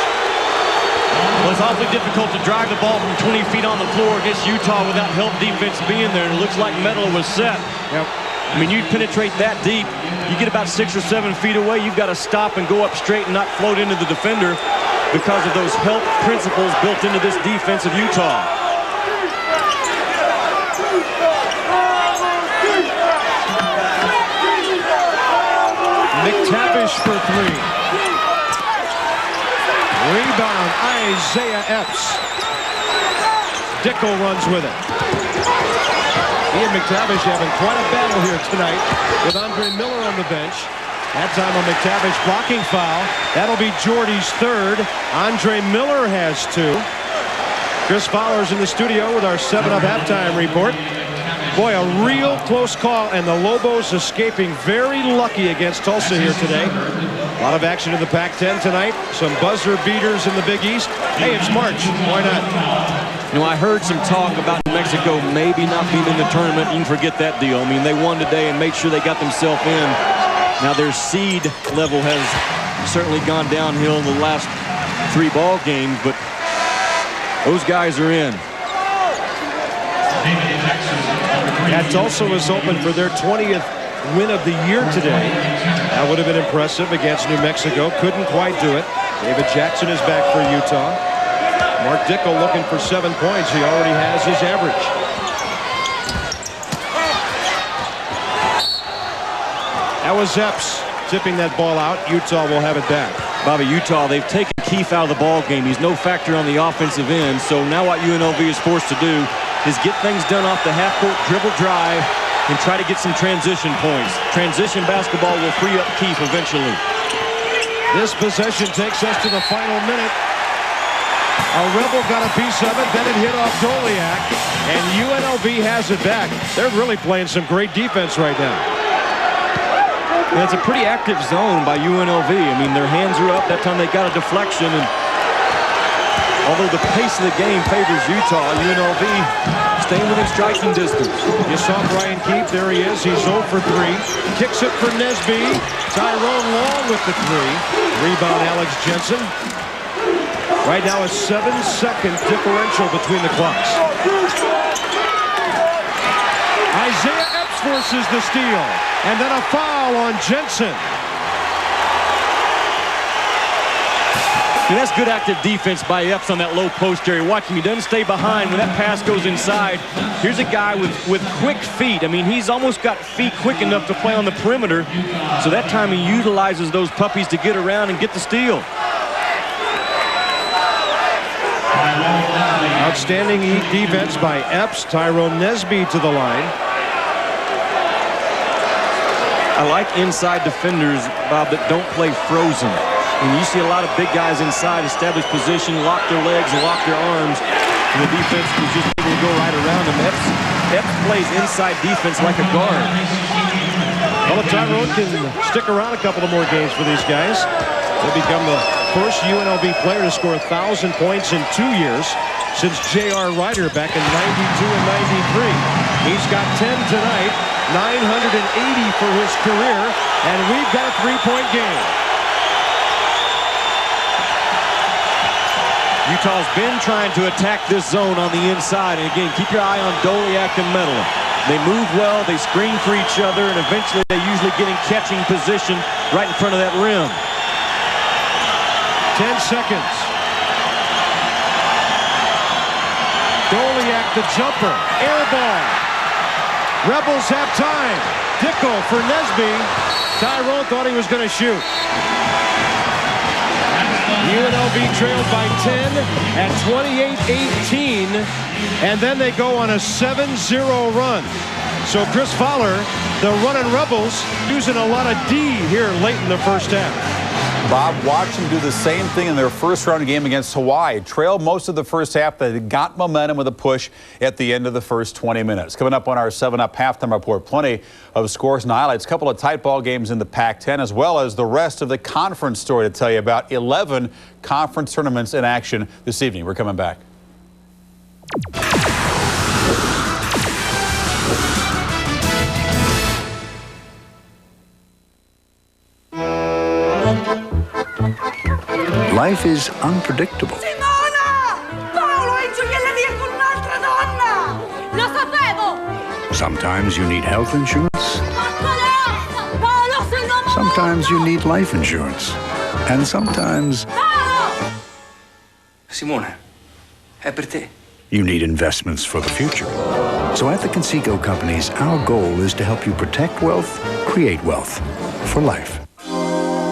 Well, it's awfully difficult to drive the ball from 20 feet on the floor against Utah without help defense being there. It looks like Metala was set. Yep. I mean, you penetrate that deep, you get about 6 or 7 feet away, you've got to stop and go up straight and not float into the defender because of those help principles built into this defense of Utah. McTavish for 3. Rebound, Isaiah Epps. Dickel runs with it. He and McTavish having quite a battle here tonight with Andre Miller on the bench. That time a McTavish blocking foul. That'll be Jordy's 3rd. Andre Miller has 2. Chris Fowler's in the studio with our 7-Up halftime report. Boy, a real close call, and the Lobos escaping very lucky against Tulsa here today. A lot of action in the Pac-10 tonight. Some buzzer beaters in the Big East. Hey, it's March. Why not? You know, I heard some talk about New Mexico maybe not being in the tournament. You can forget that deal. I mean, they won today and made sure they got themselves in. Now their seed level has certainly gone downhill in the last 3 ball games, but those guys are in. Yeah, Tulsa was open for their 20th win of the year today. That would have been impressive against New Mexico. Couldn't quite do it. David Jackson is back for Utah. Mark Dickel looking for 7 points. He already has his average. That was Epps tipping that ball out. Utah will have it back. Bobby, Utah, they've taken Keefe out of the ball game. He's no factor on the offensive end. So now what UNLV is forced to do is get things done off the half-court dribble drive and try to get some transition points. Transition basketball will free up Keefe eventually. This possession takes us to the final minute. A Rebel got a piece of it, then it hit off Doliak, and UNLV has it back. They're really playing some great defense right now. And it's a pretty active zone by UNLV. I mean, their hands are up. That time they got a deflection, and although the pace of the game favors Utah, UNLV staying within striking distance. You saw Brian Keefe. There he is. He's 0 for 3. Kicks it for Nesby. Tyrone Long with the 3. Rebound, Alex Jensen. Right now a 7-second differential between the clocks. Isaiah Epps forces the steal. And then a foul on Jensen. And that's good active defense by Epps on that low post area. Watch him. He doesn't stay behind when that pass goes inside. Here's a guy with quick feet. I mean, he's almost got feet quick enough to play on the perimeter. So that time he utilizes those puppies to get around and get the steal. Outstanding defense by Epps. Tyrone Nesby to the line. I like inside defenders, Bob, that don't play frozen. And you see a lot of big guys inside establish position, lock their legs, and lock their arms. And the defense was just able to go right around them. Epps plays inside defense like a guard. Well, if Tyrone can stick around a couple of more games for these guys, they'll become the first UNLV player to score 1,000 points in 2 years since J.R. Ryder back in 92 and 93. He's got 10 tonight, 980 for his career, and we've got a 3-point game. Utah's been trying to attack this zone on the inside, and again, keep your eye on Doliak and Medela. They move well, they screen for each other, and eventually they usually get in catching position right in front of that rim. 10 seconds. Doliak the jumper, air ball. Rebels have time. Dickel for Nesby. Tyrone thought he was going to shoot. UNLV trailed by 10 at 28-18, and then they go on a 7-0 run. So Chris Fowler, the running Rebels, using a lot of D here late in the first half. Bob, watch them do the same thing in their first round game against Hawaii. Trailed most of the first half. They got momentum with a push at the end of the first 20 minutes. Coming up on our 7-Up halftime report, plenty of scores and highlights. A couple of tight ball games in the Pac-10, as well as the rest of the conference story to tell you about. 11 conference tournaments in action this evening. We're coming back. Life is unpredictable. Simona! Paolo è in gioielleria con un'altra donna! Lo sapevo! Sometimes you need health insurance. Sometimes you need life insurance. And sometimes Simone, è per te. you need investments for the future. So at the Conseco Companies, our goal is to help you protect wealth, create wealth for life.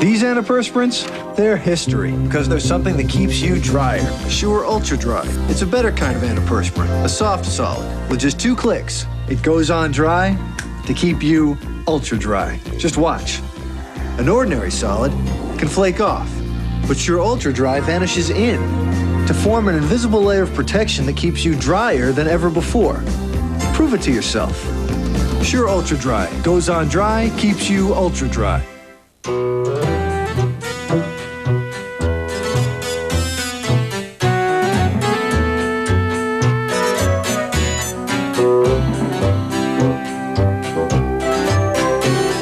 These antiperspirants, they're history because they're something that keeps you drier. Sure Ultra Dry. It's a better kind of antiperspirant, a soft solid. With just 2 clicks, it goes on dry to keep you ultra dry. Just watch. An ordinary solid can flake off, but Sure Ultra Dry vanishes in to form an invisible layer of protection that keeps you drier than ever before. Prove it to yourself. Sure Ultra Dry goes on dry, keeps you ultra dry.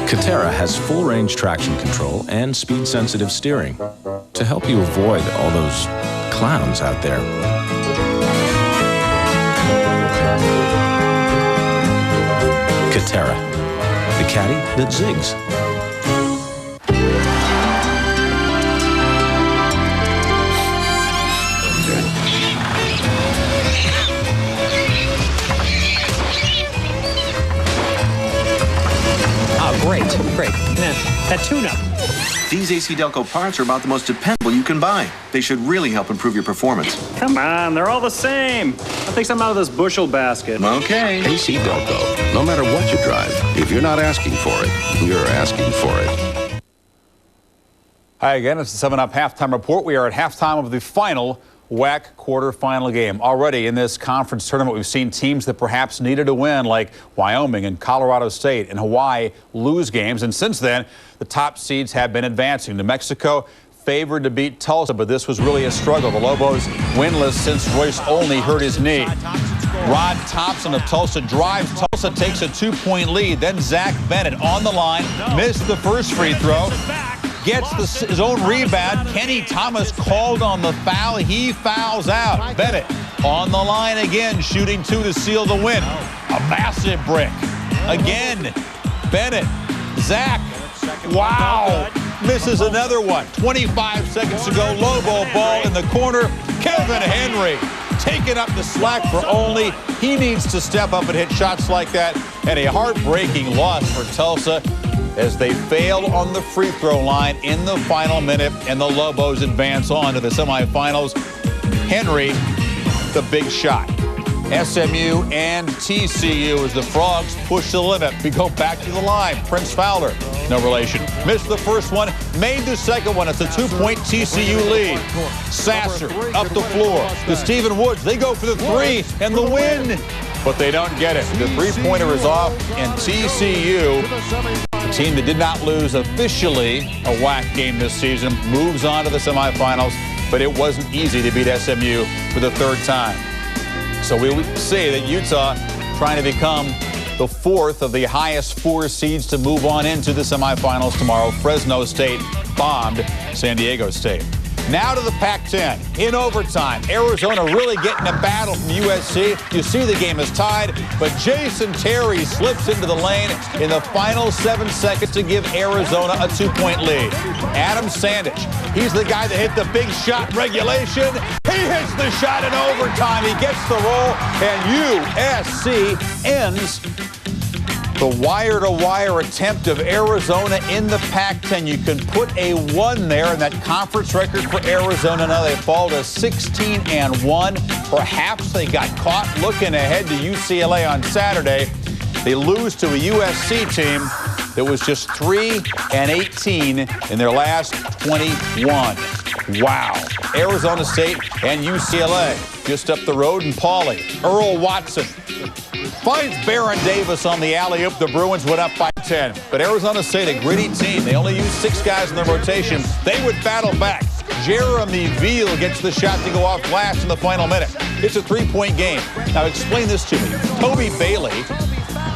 Catera has full-range traction control and speed-sensitive steering to help you avoid all those clowns out there. Catera, the caddy that zigs. Great. Man, that tune-up. These AC Delco parts are about the most dependable you can buy. They should really help improve your performance. Come on, they're all the same. I'll take some out of this bushel basket. Okay. AC Delco. No matter what you drive, if you're not asking for it, you're asking for it. Hi again, it's the 7-Up halftime report. We are at halftime of the final WAC quarterfinal game. Already in this conference tournament, we've seen teams that perhaps needed a win, like Wyoming and Colorado State and Hawaii, lose games. And since then, the top seeds have been advancing. New Mexico favored to beat Tulsa, but this was really a struggle. The Lobos winless since Royce Olney hurt his knee. Rod Thompson of Tulsa drives. Tulsa takes a 2-point lead. Then Zach Bennett on the line, missed the first free throw. Gets his own rebound. Kenny Thomas called on the foul. He fouls out. Bennett on the line again, shooting 2 to seal the win. A massive brick. Again, Bennett. Zach. Wow. Misses another one. 25 seconds to go. Lobo ball in the corner. Kevin Henry taking up the slack for Olney. He needs to step up and hit shots like that. And a heartbreaking loss for Tulsa as they fail on the free throw line in the final minute, and the Lobos advance on to the semifinals. Henry, the big shot. SMU and TCU as the Frogs push the limit. We go back to the line. Prince Fowler, no relation. Missed the first one, made the second one. It's a 2-point TCU lead. Sasser up the floor to Stephen Woods. They go for the 3 and the win, but they don't get it. The 3-pointer is off, and TCU, the team that did not lose officially a WAC game this season, moves on to the semifinals, but it wasn't easy to beat SMU for the 3rd time. So we would say that Utah trying to become the 4th of the highest 4 seeds to move on into the semifinals tomorrow. Fresno State bombed San Diego State. Now to the Pac-10. In overtime, Arizona really getting a battle from USC. You see the game is tied, but Jason Terry slips into the lane in the final 7 seconds to give Arizona a 2-point lead. Adam Sandage, he's the guy that hit the big shot regulation. He hits the shot in overtime. He gets the roll, and USC ends the wire-to-wire attempt of Arizona in the Pac-10. You can put a 1 there in that conference record for Arizona. Now they fall to 16-1. Perhaps they got caught looking ahead to UCLA on Saturday. They lose to a USC team that was just 3-18 in their last 21. Wow. Arizona State and UCLA just up the road in Pauley. Earl Watson finds Baron Davis on the alley-oop. The Bruins went up by 10. But Arizona State, a gritty team. They only used 6 guys in their rotation. They would battle back. Jeremy Veal gets the shot to go off glass in the final minute. It's a 3-point game. Now explain this to me. Toby Bailey,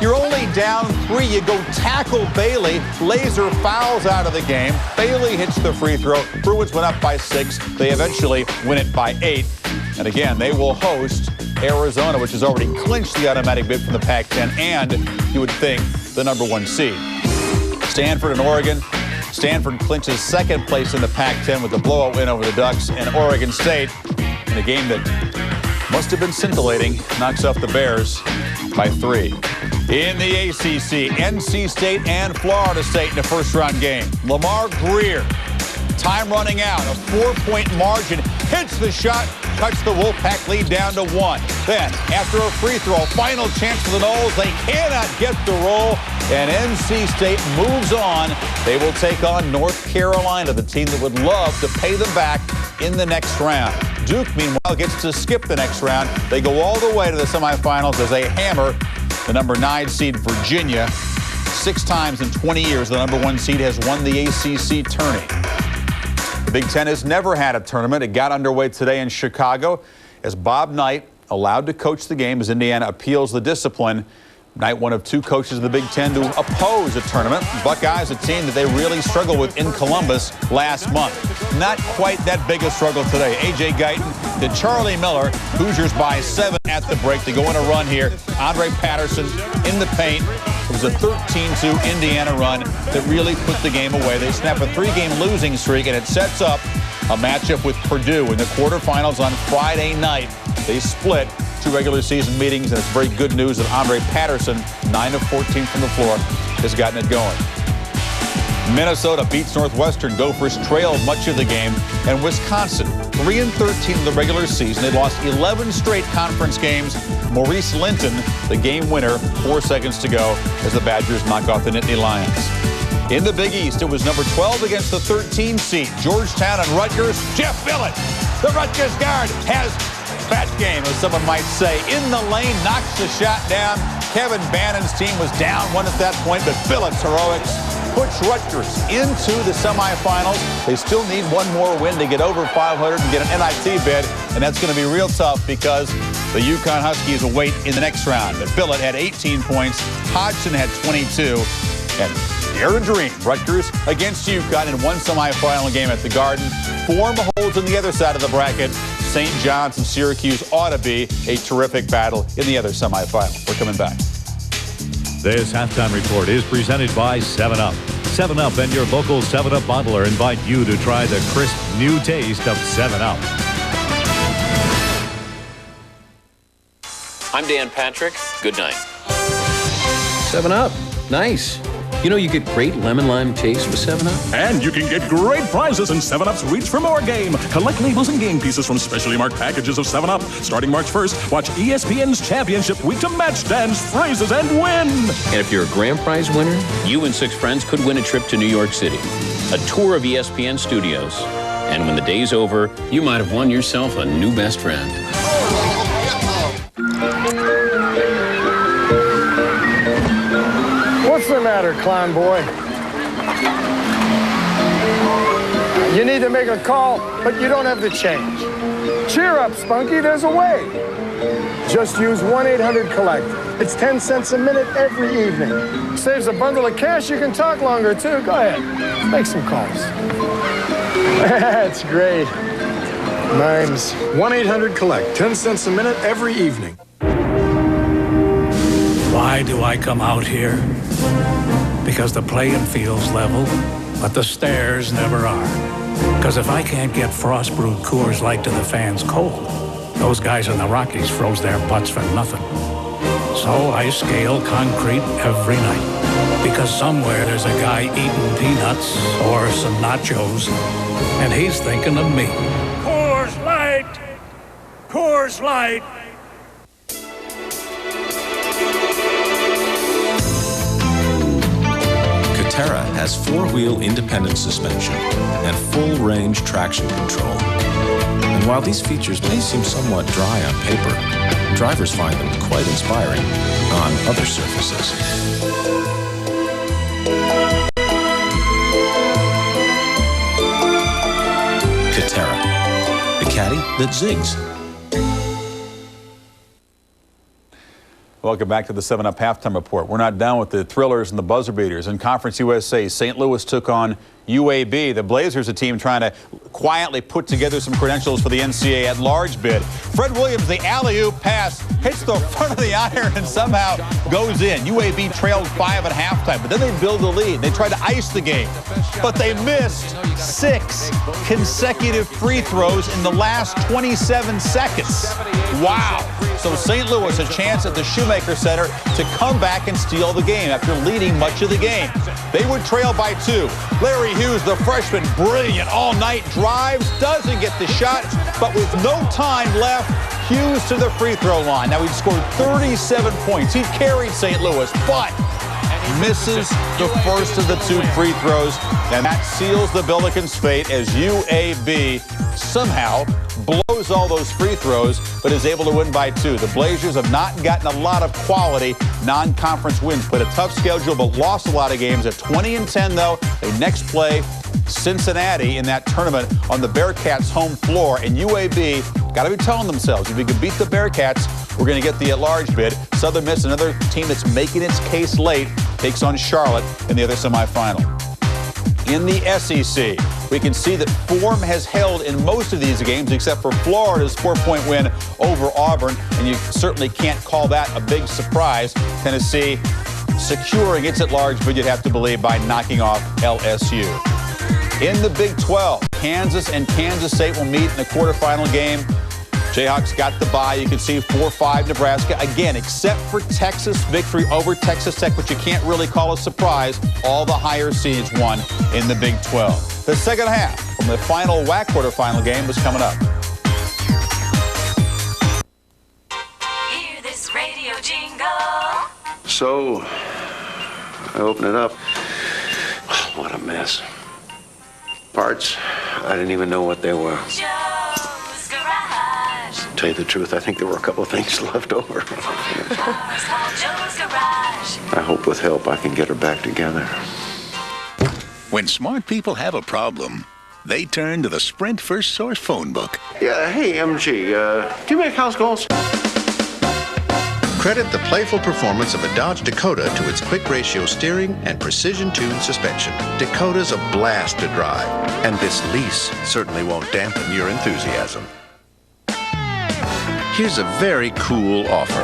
you're only down 3. You go tackle Bailey. Laser fouls out of the game. Bailey hits the free throw. Bruins went up by 6. They eventually win it by 8. And again, they will host Arizona, which has already clinched the automatic bid from the Pac-10 and, you would think, the #1 seed. Stanford and Oregon, Stanford clinches second place in the Pac-10 with a blowout win over the Ducks, and Oregon State, in a game that must have been scintillating, knocks off the Bears by 3. In the ACC, NC State and Florida State in the first-round game. Lamar Greer, time running out, a 4-point margin, hits the shot, cuts the Wolfpack lead down to 1. Then, after a free throw, final chance for the Noles. They cannot get the roll, and NC State moves on. They will take on North Carolina, the team that would love to pay them back in the next round. Duke, meanwhile, gets to skip the next round. They go all the way to the semifinals as they hammer the number 9 seed Virginia. 6 times in 20 years, the number 1 seed has won the ACC tourney. The Big Ten has never had a tournament. It got underway today in Chicago as Bob Knight, allowed to coach the game as Indiana appeals the discipline. Knight, one of 2 coaches of the Big Ten to oppose a tournament. Buckeyes, a team that they really struggled with in Columbus last month. Not quite that big a struggle today. A.J. Guyton to Charlie Miller. Hoosiers by 7 at the break. They go on a run here. Andre Patterson in the paint. It was a 13-2 Indiana run that really put the game away. They snap a 3-game losing streak, and it sets up a matchup with Purdue in the quarterfinals on Friday night. They split 2 regular season meetings, and it's very good news that Andre Patterson, 9 of 14 from the floor, has gotten it going. Minnesota beats Northwestern. Gophers trailed much of the game, and Wisconsin, 3-13 in the regular season. They lost 11 straight conference games. Maurice Linton, the game winner, 4 seconds to go as the Badgers knock off the Nittany Lions. In the Big East, it was number 12 against the 13 seed, Georgetown and Rutgers. Jeff Billett, the Rutgers guard, has fat game, as someone might say. In the lane, knocks the shot down. Kevin Bannon's team was down 1 at that point, but Billett's heroics puts Rutgers into the semifinals. They still need 1 more win to get over 500 and get an NIT bid, and that's going to be real tough because the UConn Huskies will wait in the next round. But Billett had 18 points, Hodgson had 22, and dare to dream, Rutgers against UConn in 1 semifinal game at the Garden. 4 holds on the other side of the bracket. St. John's and Syracuse ought to be a terrific battle in the other semifinal. We're coming back. This halftime report is presented by 7-Up. 7-Up and your local 7-Up bottler invite you to try the crisp new taste of 7-Up. I'm Dan Patrick. Good night. 7-Up. Nice. You know, you get great lemon lime taste with 7-Up. And you can get great prizes in 7-Up's Reach for More game. Collect labels and game pieces from specially marked packages of 7-Up. Starting March 1st, watch ESPN's Championship Week to match dance, phrases, and win. And if you're a grand prize winner, You and 6 friends could win a trip to New York City, a tour of ESPN studios. And when the day's over, you might have won yourself a new best friend. What's the matter, clown boy? You need to make a call, but you don't have the change. Cheer up, Spunky, there's a way. Just use 1-800-COLLECT. It's 10 cents a minute every evening. Saves a bundle of cash, you can talk longer, too. Go ahead, make some calls. That's great. Mimes. 1-800-COLLECT. 10 cents a minute every evening. Why do I come out here? Because the playing field's level, but the stairs never are. Because if I can't get frost-brewed Coors Light to the fans cold, those guys in the Rockies froze their butts for nothing. So I scale concrete every night. Because somewhere there's a guy eating peanuts or some nachos, and he's thinking of me. Coors Light! Coors Light! Terra has 4-wheel independent suspension and full-range traction control. And while these features may seem somewhat dry on paper, drivers find them quite inspiring on other surfaces. Terra, the caddy that zigs. Welcome back to the 7-Up halftime report. We're not done with the thrillers and the buzzer beaters. In Conference USA, St. Louis took on UAB. The Blazers, a team trying to quietly put together some credentials for the NCAA at-large bid. Fred Williams, the alley-oop pass, hits the front of the iron and somehow goes in. UAB trailed 5 at halftime, but then they build the lead. They tried to ice the game, but they missed 6 consecutive free throws in the last 27 seconds. Wow. So St. Louis a chance at the Shoemaker Center to come back and steal the game after leading much of the game. They would trail by 2. Larry Hughes, the freshman, brilliant all-night drives, doesn't get the shot, but with no time left, Hughes to the free throw line. Now, he'd scored 37 points. He carried St. Louis, but misses the first of the 2 free throws, and that seals the Billikens' fate as UAB somehow blows all those free throws, but is able to win by 2. The Blazers have not gotten a lot of quality non-conference wins. Played a tough schedule, but lost a lot of games. At 20-10, though, they next play Cincinnati in that tournament on the Bearcats' home floor. And UAB got to be telling themselves, if we can beat the Bearcats, we're going to get the at-large bid. Southern Miss, another team that's making its case late, takes on Charlotte in the other semifinal. In the SEC, we can see that form has held in most of these games except for Florida's 4-point win over Auburn, and you certainly can't call that a big surprise. Tennessee securing its at-large bid, you'd have to believe, by knocking off LSU. In the Big 12, Kansas and Kansas State will meet in the quarterfinal game. Jayhawks got the bye. You can see 4-5 Nebraska. Again, except for Texas' victory over Texas Tech, which you can't really call a surprise, all the higher seeds won in the Big 12. The second half from the final WAC quarterfinal game was coming up. Hear this radio jingle. So, I open it up. Oh, what a mess. Parts, I didn't even know what they were. Joe's Garage. To tell you the truth, I think there were a couple of things left over. Cars called Joe's Garage. I hope with help I can get her back together. When smart people have a problem, they turn to the Sprint First Source phone book. Yeah, hey, MG, do you make house calls? Credit the playful performance of a Dodge Dakota to its quick ratio steering and precision-tuned suspension. Dakota's a blast to drive, and this lease certainly won't dampen your enthusiasm. Here's a very cool offer.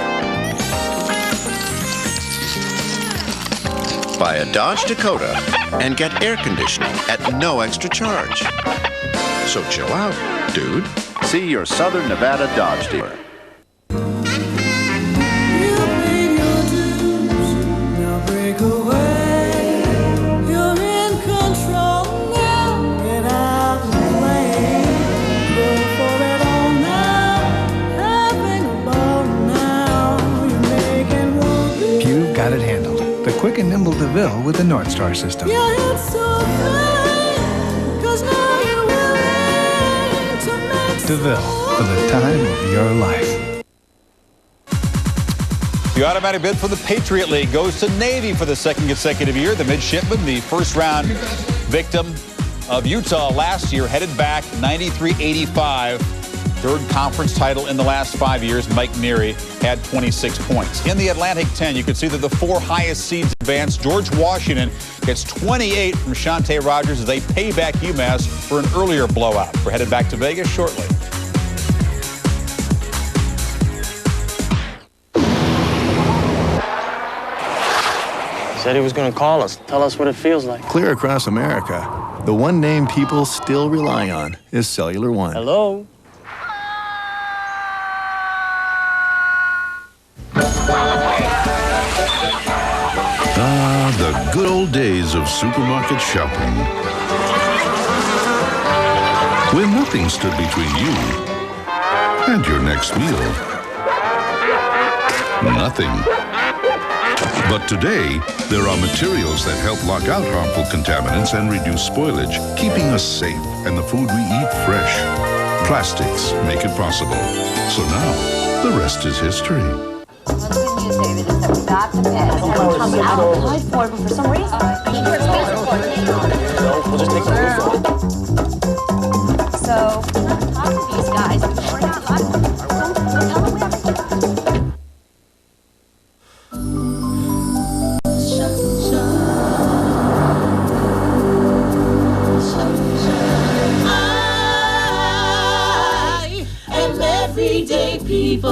Buy a Dodge Dakota and get air conditioning at no extra charge. So chill out, dude. See your Southern Nevada Dodge dealer. Got it handled. The quick and nimble DeVille with the North Star system. DeVille, for the time of your life. The automatic bid for the Patriot League goes to Navy for the second consecutive year. The midshipman, the first-round victim of Utah last year, headed back 93-85. Third conference title in the last 5 years. Mike Neary had 26 points. In the Atlantic 10, you can see that the 4 highest seeds advanced. George Washington gets 28 from Shante Rogers as they pay back UMass for an earlier blowout. We're headed back to Vegas shortly. He said he was going to call us, tell us what it feels like. Clear across America, the one name people still rely on is Cellular One. Hello? Ah, the good old days of supermarket shopping. When nothing stood between you and your next meal. Nothing. But today, there are materials that help lock out harmful contaminants and reduce spoilage, keeping us safe and the food we eat fresh. Plastics make it possible. So now, the rest is history. For some reason. We'll just take the roof off. So, talk to these guys. We're not tell them we have to. people.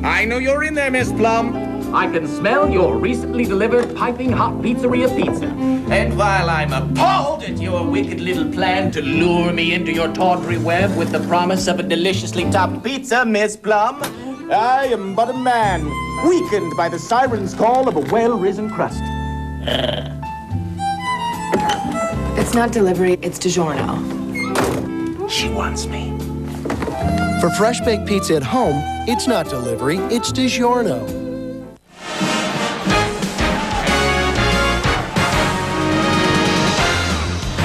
I know you're in there, Miss Plum. I can smell your recently delivered piping hot pizzeria pizza. And while I'm appalled at your wicked little plan to lure me into your tawdry web with the promise of a deliciously topped pizza, Miss Plum, I am but a man, weakened by the siren's call of a well-risen crust. It's not delivery, it's DiGiorno. She wants me. For fresh baked pizza at home, it's not delivery, it's DiGiorno.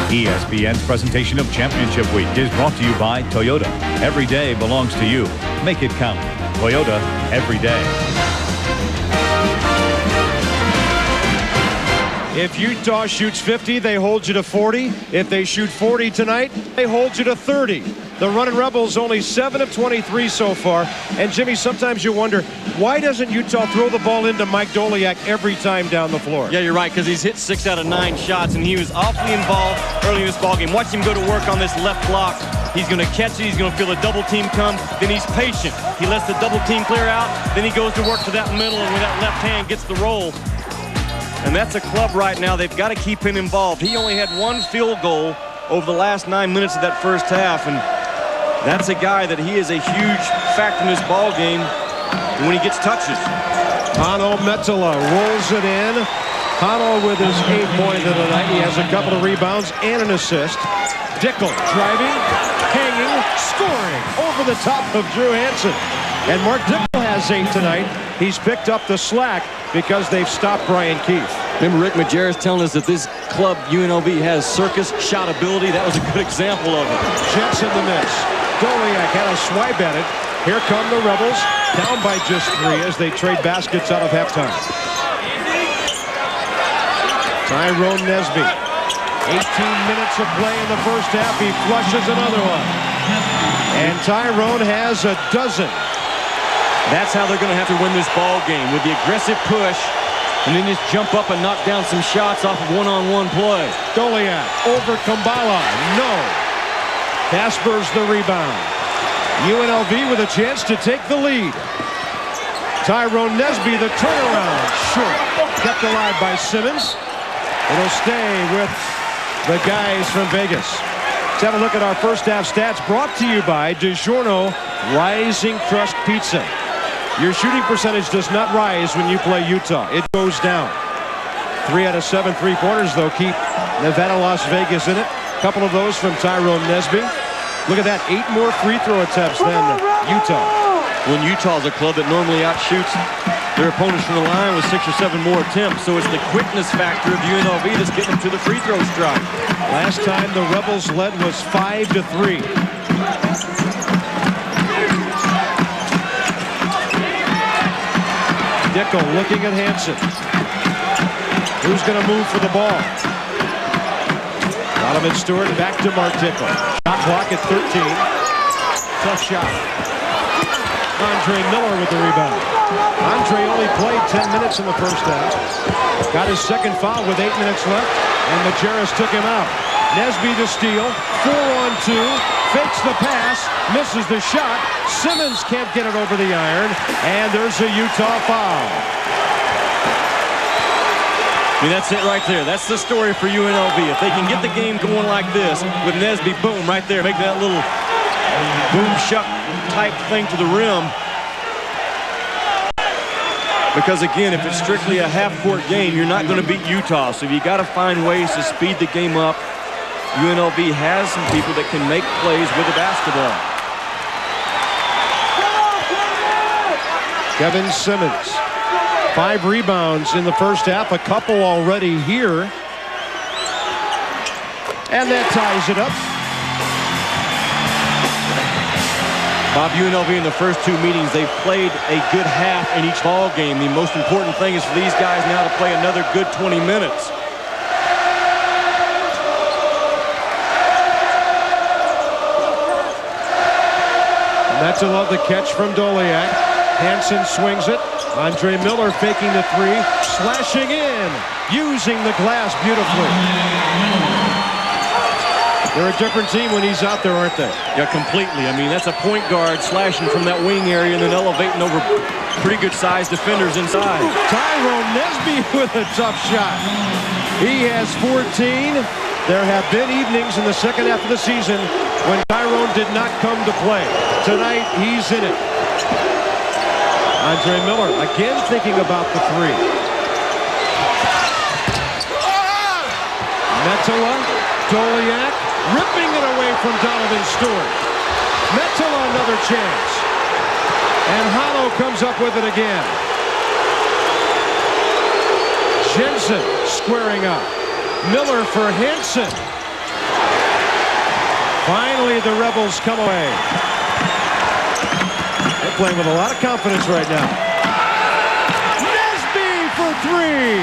ESPN's presentation of Championship Week is brought to you by Toyota. Every day belongs to you. Make it count. Toyota, every day. If Utah shoots 50, they hold you to 40. If they shoot 40 tonight, they hold you to 30. The Runnin' Rebels only 7 of 23 so far. And Jimmy, sometimes you wonder, why doesn't Utah throw the ball into Mike Doliak every time down the floor? Yeah, you're right, because he's hit 6 out of 9 shots, and he was awfully involved early in this ballgame. Watch him go to work on this left block. He's going to catch it. He's going to feel a double team come. Then he's patient. He lets the double team clear out. Then he goes to work to that middle, and with that left hand gets the roll. And that's a club right now. They've got to keep him involved. He only had 1 field goal over the last 9 minutes of that first half, and that's a guy that he is a huge factor in this ball game when he gets touches. Hanno Metala rolls it in. Hanno with his 8-pointer tonight. He has a couple of rebounds and an assist. Dickel driving, hanging, scoring over the top of Drew Hansen. And Mark Dickel has 8 tonight. He's picked up the slack because they've stopped Brian Keefe. Remember Rick Majerus telling us that this club, UNLV, has circus shot ability? That was a good example of it. Jets in the miss. Doliak had a swipe at it. Here come the Rebels, down by just 3 as they trade baskets out of halftime. Tyrone Nesby. 18 minutes of play in the first half. He flushes another one. And Tyrone has a dozen. That's how they're going to have to win this ball game, with the aggressive push and then just jump up and knock down some shots off of one-on-one play. Doliak over Kumbala. No. Casper's the rebound. UNLV with a chance to take the lead. Tyrone Nesby, the turnaround. Short. Kept alive by Simmons. It'll stay with the guys from Vegas. Let's have a look at our first half stats, brought to you by DiGiorno Rising Crust Pizza. Your shooting percentage does not rise when you play Utah. It goes down. 3 out of 7 3-pointers, though, keep Nevada, Las Vegas in it. A couple of those from Tyrone Nesby. Look at that, 8 more free throw attempts than Utah. When Utah's a club that normally outshoots their opponents from the line with 6 or 7 more attempts. So it's the quickness factor of UNLV that's getting them to the free throw strike. Last time the Rebels led was 5-3. Dickel looking at Hansen. Who's going to move for the ball? Donovan Stewart back to Mark Dickel. Shot clock at 13. Tough shot. Andre Miller with the rebound. Andre only played 10 minutes in the first half. Got his second foul with 8 minutes left, and Majerus took him out. Nesby to steal. 4-on-2. Fakes the pass. Misses the shot. Simmons can't get it over the iron, and there's a Utah foul. I mean, that's it right there. That's the story for UNLV. If they can get the game going like this with Nesby, boom, right there, make that little boom shuck type thing to the rim. Because again, if it's strictly a half-court game, you're not going to beat Utah. So you got to find ways to speed the game up. UNLV has some people that can make plays with the basketball. Kevin Simmons, 5 rebounds in the first half, a couple already here. And that ties it up. Bob, UNLV in the first 2 meetings, they've played a good half in each ball game. The most important thing is for these guys now to play another good 20 minutes. Metala the catch from Doliak. Hansen swings it. Andre Miller faking the three, slashing in, using the glass beautifully. They're a different team when he's out there, aren't they? Yeah, completely. I mean, that's a point guard slashing from that wing area and then elevating over pretty good-sized defenders inside. Tyrone Nesby with a tough shot. He has 14. There have been evenings in the second half of the season when Tyrone did not come to play. Tonight, he's in it. Andre Miller again thinking about the three. Metala, Doliak, ripping it away from Donovan Stewart. Metala another chance. And Hollow comes up with it again. Jensen squaring up. Miller for Hansen. Finally, the Rebels come away. They're playing with a lot of confidence right now. Nesby for three.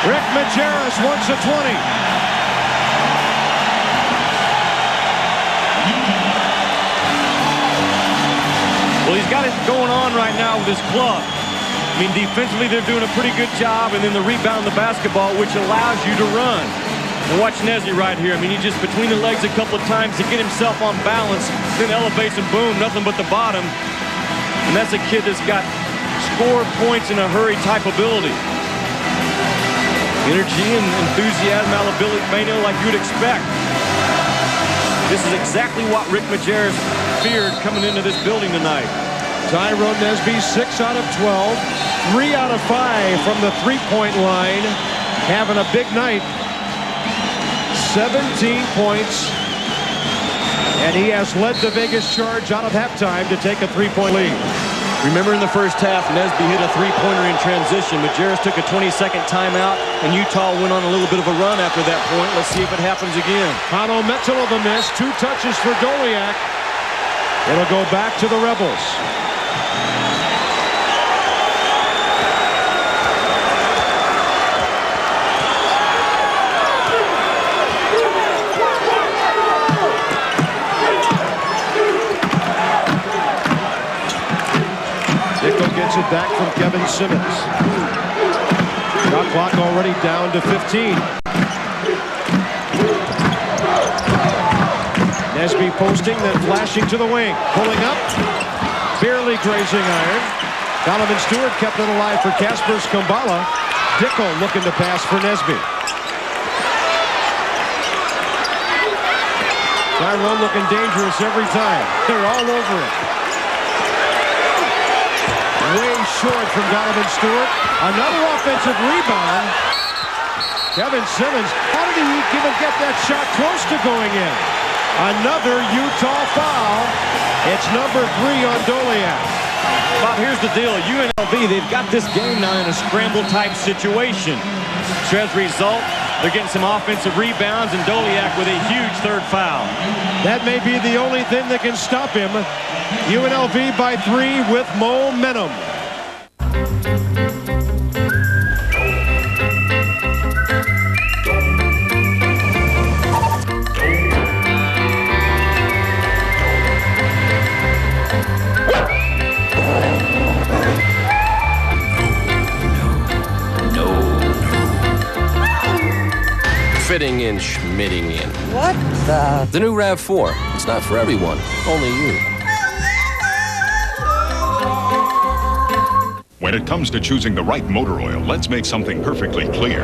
Rick Majerus wants a 20. Well, he's got it going on right now with his club. I mean, defensively, they're doing a pretty good job, and then the rebound the basketball, which allows you to run. And watch Nesby right here. I mean, he just between the legs a couple of times to get himself on balance, then elevates and boom, nothing but the bottom. And that's a kid that's got score points in a hurry type ability. Energy and enthusiasm, malleability, like you would expect. This is exactly what Rick Majerus feared coming into this building tonight. Tyrone Nesby, 6 out of 12. 3 out of 5 from the three-point line. Having a big night. 17 points. And he has led the Vegas Charge out of halftime to take a three-point lead. Remember in the first half, Nesby hit a three-pointer in transition. Majerus took a 20-second timeout, and Utah went on a little bit of a run after that point. Let's see if it happens again. Hano Metala the miss. 2 touches for Doliak. It'll go back to the Rebels. Gets it back from Kevin Simmons. Shot clock already down to 15. Nesby posting, then flashing to the wing. Pulling up, barely grazing iron. Donovan Stewart kept it alive for Kaspers Kumbala. Dickel looking to pass for Nesby. Tyrone looking dangerous every time. They're all over it. Way short from Donovan Stewart. Another offensive rebound. Kevin Simmons, how did he even get that shot close to going in? Another Utah foul. It's number 3 on Doliak. Bob, here's the deal. UNLV, they've got this game now in a scramble-type situation. So as a result, they're getting some offensive rebounds, and Doliak with a huge third foul. That may be the only thing that can stop him. UNLV by 3 with momentum. Fitting in, schmitting in. What the? The new RAV4. It's not for everyone, only you. When it comes to choosing the right motor oil, let's make something perfectly clear.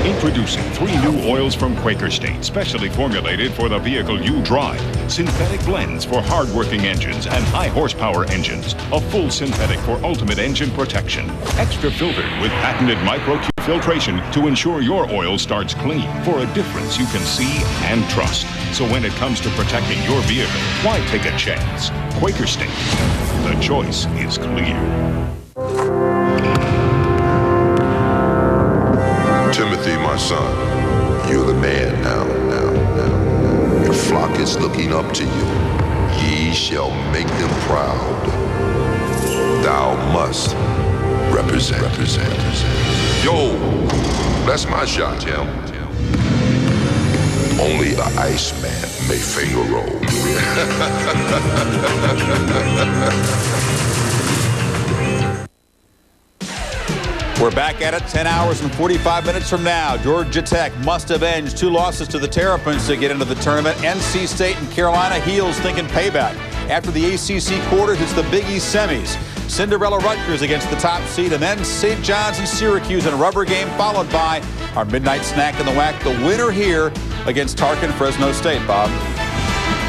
Introducing 3 new oils from Quaker State, specially formulated for the vehicle you drive. Synthetic blends for hard-working engines and high-horsepower engines. A full synthetic for ultimate engine protection. Extra filtered with patented micro-Q filtration to ensure your oil starts clean for a difference you can see and trust. So when it comes to protecting your vehicle, why take a chance? Quaker State. The choice is clear. Timothy, my son, you're the man now. Your flock is looking up to you. Ye shall make them proud. Thou must represent. Yo! That's my shot, Tim. Only the Iceman may finger roll. We're back at it 10 hours and 45 minutes from now. Georgia Tech must avenge 2 losses to the Terrapins to get into the tournament. NC State and Carolina Heels thinking payback. After the ACC quarters, it's the Big East semis. Cinderella Rutgers against the top seed, and then St. John's and Syracuse in a rubber game, followed by our midnight snack in the WAC. The winner here against Tarkin Fresno State, Bob.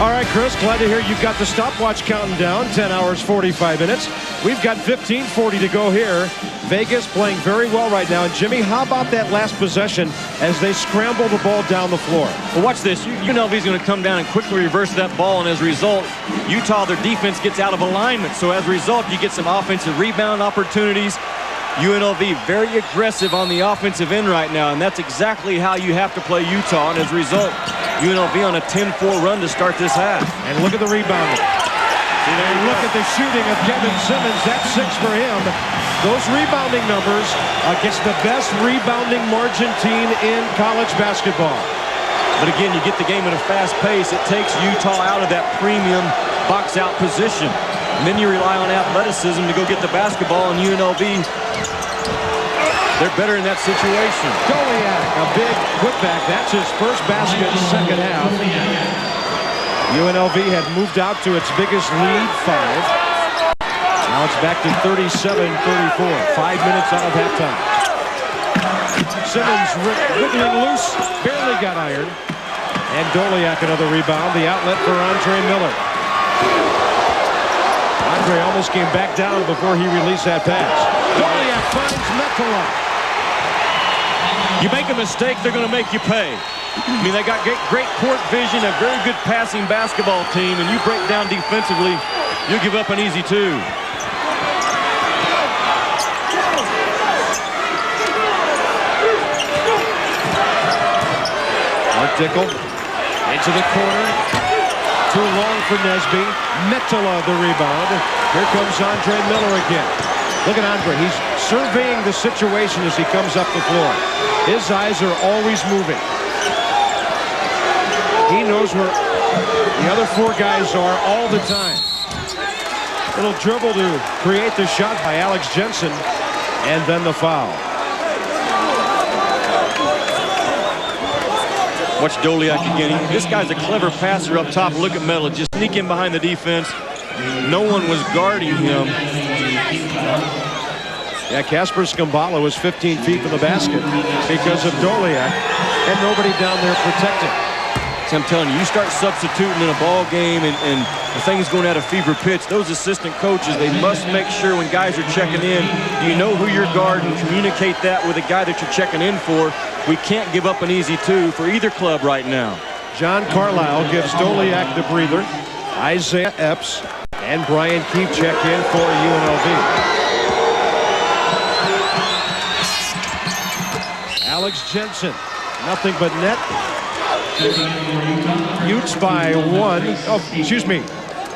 All right, Chris, glad to hear you've got the stopwatch counting down. 10 hours, 45 minutes. We've got 15:40 to go here. Vegas playing very well right now. And Jimmy, how about that last possession as they scramble the ball down the floor? Well, watch this. UNLV is going to come down and quickly reverse that ball, and as a result, Utah, their defense gets out of alignment. So as a result, you get some offensive rebound opportunities. UNLV very aggressive on the offensive end right now, and that's exactly how you have to play Utah. And as a result, UNLV on a 10-4 run to start this half. And look at the rebounding. And look at the shooting of Kevin Simmons. That's 6 for him. Those rebounding numbers against the best rebounding margin team in college basketball. But again, you get the game at a fast pace. It takes Utah out of that premium box-out position. And then you rely on athleticism to go get the basketball, and UNLV, they're better in that situation. Doliak, a big putback. That's his first basket second half. UNLV had moved out to its biggest lead, 5. Now it's back to 37-34. 5 minutes out of halftime. Simmons wiggling loose, barely got ironed. And Doliak another rebound. The outlet for Andre Miller. Andre almost came back down before he released that pass. Doliak finds Metcalf. You make a mistake, they're going to make you pay. I mean, they got great court vision, a very good passing basketball team, and you break down defensively, you give up an easy 2. Mark Dickel into the corner. Too long for Nesby. Metcalf the rebound. Here comes Andre Miller again. Look at Andre. He's surveying the situation as he comes up the floor. His eyes are always moving. He knows where the other 4 guys are all the time. Little dribble to create the shot by Alex Jensen, and then the foul. Watch Doliak again. This guy's a clever passer up top. Look at Melo. Just sneak in behind the defense. No one was guarding him. Yeah, Casper Skambala was 15 feet from the basket because of Doliak, and nobody down there protecting. So I'm telling you, you start substituting in a ball game and the thing's going at a fever pitch. Those assistant coaches, they must make sure when guys are checking in, you know who you're guarding, communicate that with the guy that you're checking in for. We can't give up an easy 2 for either club right now. John Carlisle gives Doliak the breather. Isaiah Epps and Brian Keefe check in for UNLV. Alex Jensen, nothing but net. Utes by 1. Oh, excuse me.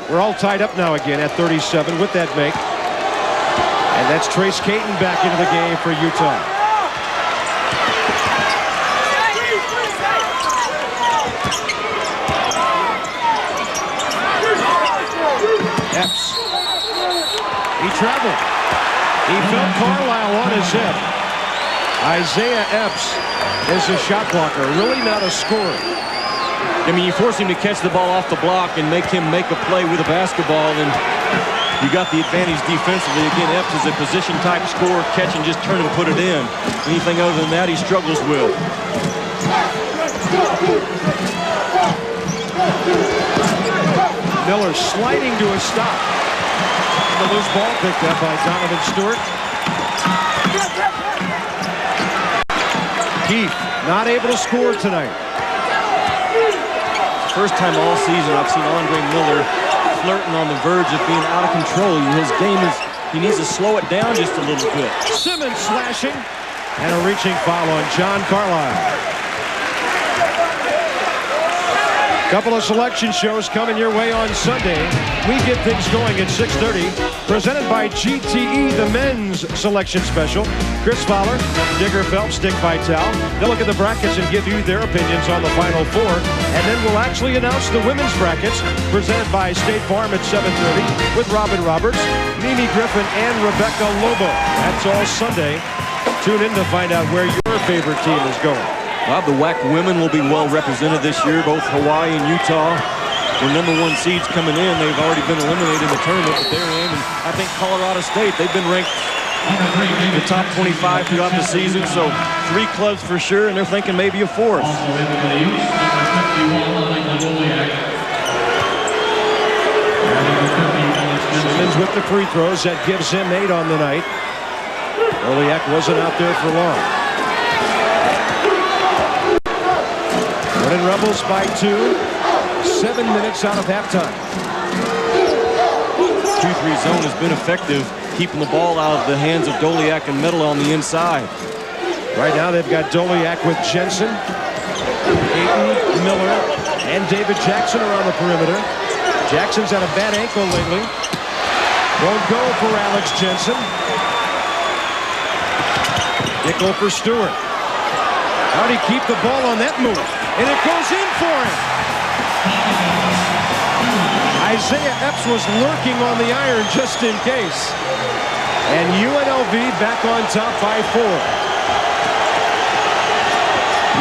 We're all tied up now again at 37 with that make. And that's Trace Caton back into the game for Utah. Epps. He traveled. He felt Carlisle on his hip. Isaiah Epps is a shot blocker, really not a scorer. I mean, you force him to catch the ball off the block and make him make a play with a basketball, and you got the advantage defensively. Again, Epps is a position-type scorer, catch and just turn and put it in. Anything other than that, he struggles with. Miller sliding to a stop. The loose ball picked up by Donovan Stewart. Keefe not able to score tonight. First time all season I've seen Andre Miller flirting on the verge of being out of control. His game is, he needs to slow it down just a little bit. Simmons slashing, and a reaching foul on John Carlisle. Couple of selection shows coming your way on Sunday. We get things going at 6:30. Presented by GTE, the men's selection special. Chris Fowler, Digger Phelps, Dick Vitale. They'll look at the brackets and give you their opinions on the Final Four. And then we'll actually announce the women's brackets, presented by State Farm at 7:30 with Robin Roberts, Mimi Griffin, and Rebecca Lobo. That's all Sunday. Tune in to find out where your favorite team is going. Well, the WAC women will be well represented this year. Both Hawaii and Utah were #1 seeds coming in. They've already been eliminated in the tournament, but they're in. And I think Colorado State, they've been ranked in the top 25 throughout the season. So 3 clubs for sure, and they're thinking maybe a 4th. Simmons with the free throws. That gives him 8 on the night. Oleak wasn't out there for long. Running Rebels by 2. 7 minutes out of halftime. 2-3 zone has been effective, keeping the ball out of the hands of Doliak and Metal on the inside. Right now they've got Doliak with Jensen, Ayton, Miller, and David Jackson are on the perimeter. Jackson's had a bad ankle lately. Won't go for Alex Jensen. Nickel for Stewart. How'd he keep the ball on that move? And it goes in for him. Isaiah Epps was lurking on the iron just in case. And UNLV back on top by 4.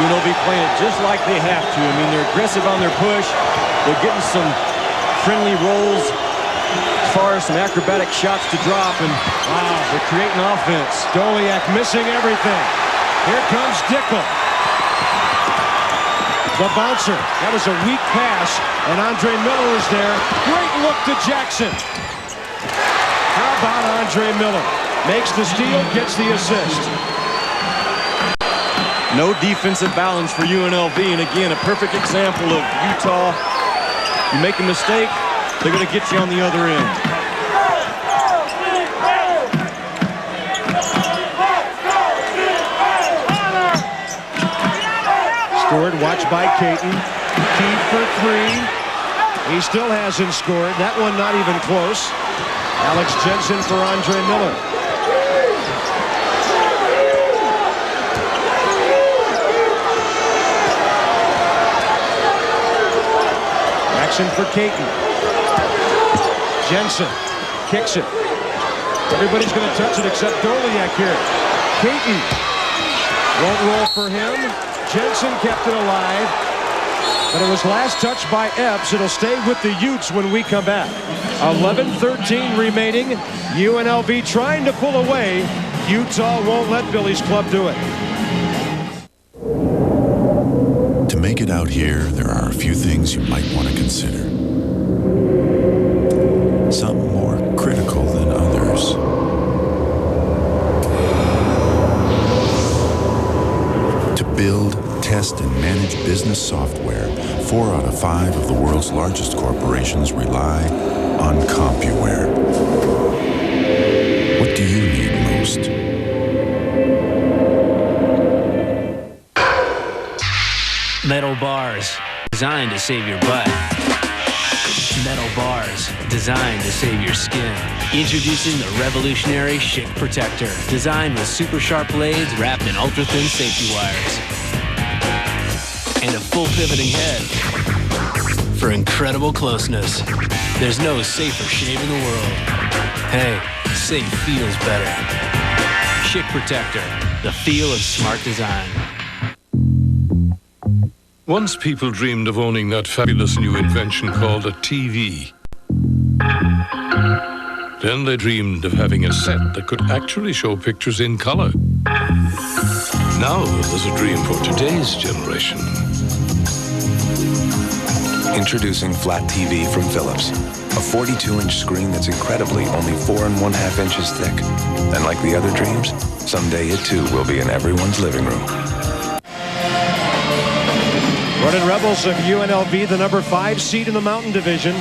UNLV playing it just like they have to. I mean, they're aggressive on their push. They're getting some friendly rolls as far as some acrobatic shots to drop. And wow, they're creating offense. Doliak missing everything. Here comes Dickel. The bouncer. That was a weak pass, and Andre Miller is there. Great look to Jackson. How about Andre Miller? Makes the steal, gets the assist. No defensive balance for UNLV, and again, a perfect example of Utah. You make a mistake, they're going to get you on the other end. Stewart watched by Caton. Key for 3. He still hasn't scored. That one not even close. Alex Jensen for Andre Miller. Jackson for Caton. Jensen kicks it. Everybody's going to touch it except Doliak here. Caton won't roll for him. Jensen kept it alive, but it was last touched by Epps. It'll stay with the Utes when we come back. 11:13 remaining. UNLV trying to pull away. Utah won't let Billy's club do it. To make it out here, there are a few things you might want to consider. Some more critical than others. To build, test, and manage business software, 4 out of 5 of the world's largest corporations rely on CompuWare. What do you need most? Metal bars, designed to save your butt. Metal bars, designed to save your skin. Introducing the revolutionary Schick Protector, designed with super sharp blades wrapped in ultra-thin safety wires. And a full pivoting head for incredible closeness. There's no safer shave in the world. Hey, safe feels better. Schick Protector, the feel of smart design. Once people dreamed of owning that fabulous new invention called a TV. Then they dreamed of having a set that could actually show pictures in color. Now there's a dream for today's generation. Introducing Flat TV from Philips. A 42-inch screen that's incredibly only 4 1/2 inches thick. And like the other dreams, someday it too will be in everyone's living room. Running Rebels of UNLV, the number 5 seed in the Mountain Division.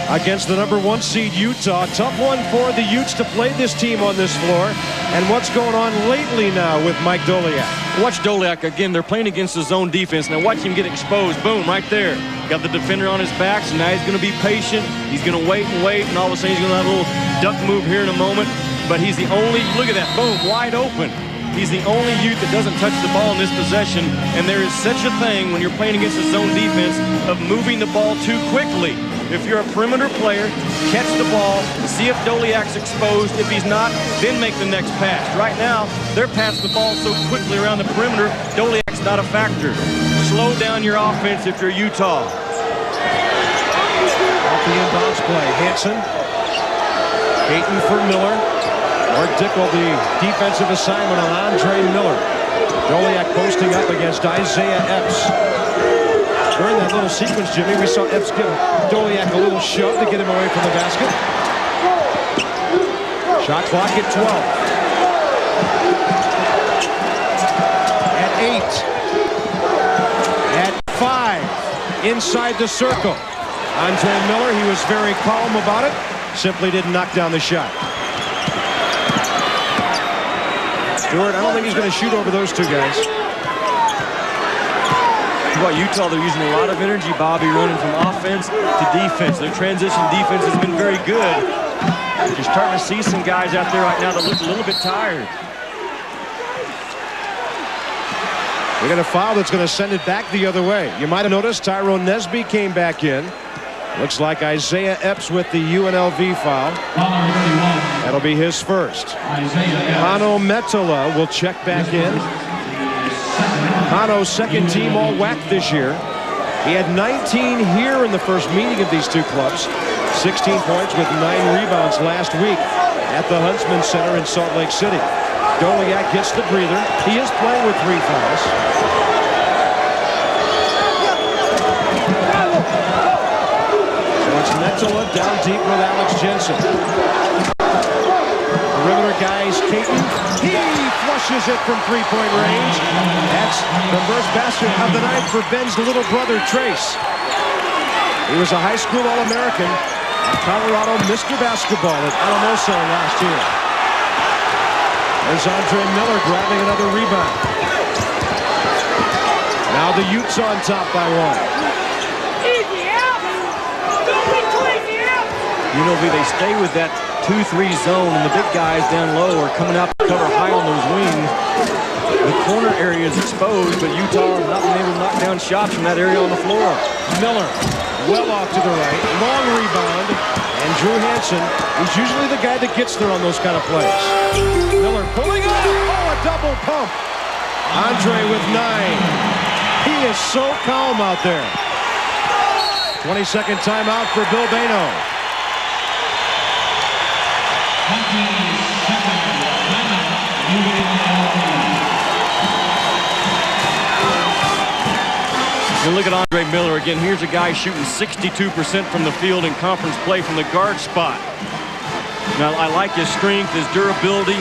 against the #1 seed Utah. Tough one for the Utes to play this team on this floor. And what's going on lately now with Mike Doliak? Watch Doliak again. They're playing against the zone defense. Now watch him get exposed. Boom, right there. Got the defender on his back, so now he's going to be patient. He's going to wait, and all of a sudden he's going to have a little duck move here in a moment. But he's the only, look at that, boom, wide open. He's the only Ute that doesn't touch the ball in this possession, and there is such a thing when you're playing against a zone defense of moving the ball too quickly. If you're a perimeter player, catch the ball, see if Doliak's exposed. If he's not, then make the next pass. Right now, they're passing the ball so quickly around the perimeter, Doliak's not a factor. Slow down your offense if you're Utah. Off the inbounds play, Hansen. Payton for Miller. Mark Dickel, the defensive assignment on Andre Miller. Doliak posting up against Isaiah Epps. During that little sequence, Jimmy, we saw Epps give Doliak a little shove to get him away from the basket. Shot clock at 12. At 8. At 5. Inside the circle. Andre Miller, he was very calm about it. Simply didn't knock down the shot. Stewart, I don't think he's going to shoot over those two guys. Well, Utah, they're using a lot of energy, Bobby, running from offense to defense. Their transition defense has been very good. You're starting to see some guys out there right now that look a little bit tired. We got a foul that's going to send it back the other way. You might have noticed Tyrone Nesby came back in. Looks like Isaiah Epps with the UNLV foul. That'll be his first. Hano Metala will check back in. Hano's second team all WAC this year. He had 19 here in the first meeting of these two clubs. 16 points with 9 rebounds last week at the Huntsman Center in Salt Lake City. Doliak gets the breather. He is playing with 3 fouls. Metala down deep with Alex Jensen. Perimeter guys, Caton. He flushes it from 3-point range. That's the first basket of the night for Ben's little brother, Trace. He was a high school All-American at Colorado, Mr. Basketball at Alamosa last year. There's Andre Miller grabbing another rebound. Now the Utes on top by 1. UNLV, they stay with that 2-3 zone, and the big guys down low are coming out to cover high on those wings. The corner area is exposed, but Utah not being able to knock down shots from that area on the floor. Miller, well off to the right, long rebound, and Drew Hansen is usually the guy that gets there on those kind of plays. Miller pulling up, a double pump. Andre with 9. He is so calm out there. 20-second timeout for Bill Bano. You look at Andre Miller again. Here's a guy shooting 62% from the field in conference play from the guard spot. Now, I like his strength, his durability,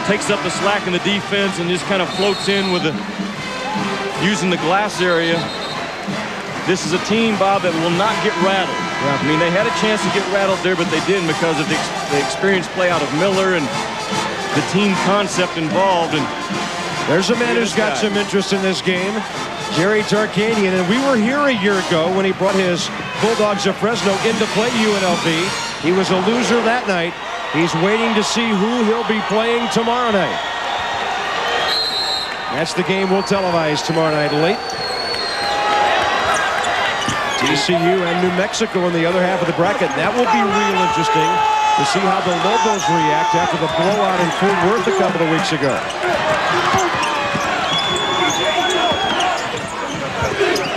takes up the slack in the defense and just kind of floats in with using the glass area. This is a team, Bob, that will not get rattled. Yeah. I mean, they had a chance to get rattled there, but they didn't because of the experienced play out of Miller and the team concept involved. And there's a man who's got some interest in this game, Jerry Tarkanian, and we were here a year ago when he brought his Bulldogs of Fresno into play UNLV. He was a loser that night. He's waiting to see who he'll be playing tomorrow night. That's the game we'll televise tomorrow night late. TCU and New Mexico in the other half of the bracket. That will be real interesting to see how the Lobos react after the blowout in Fort Worth a couple of weeks ago.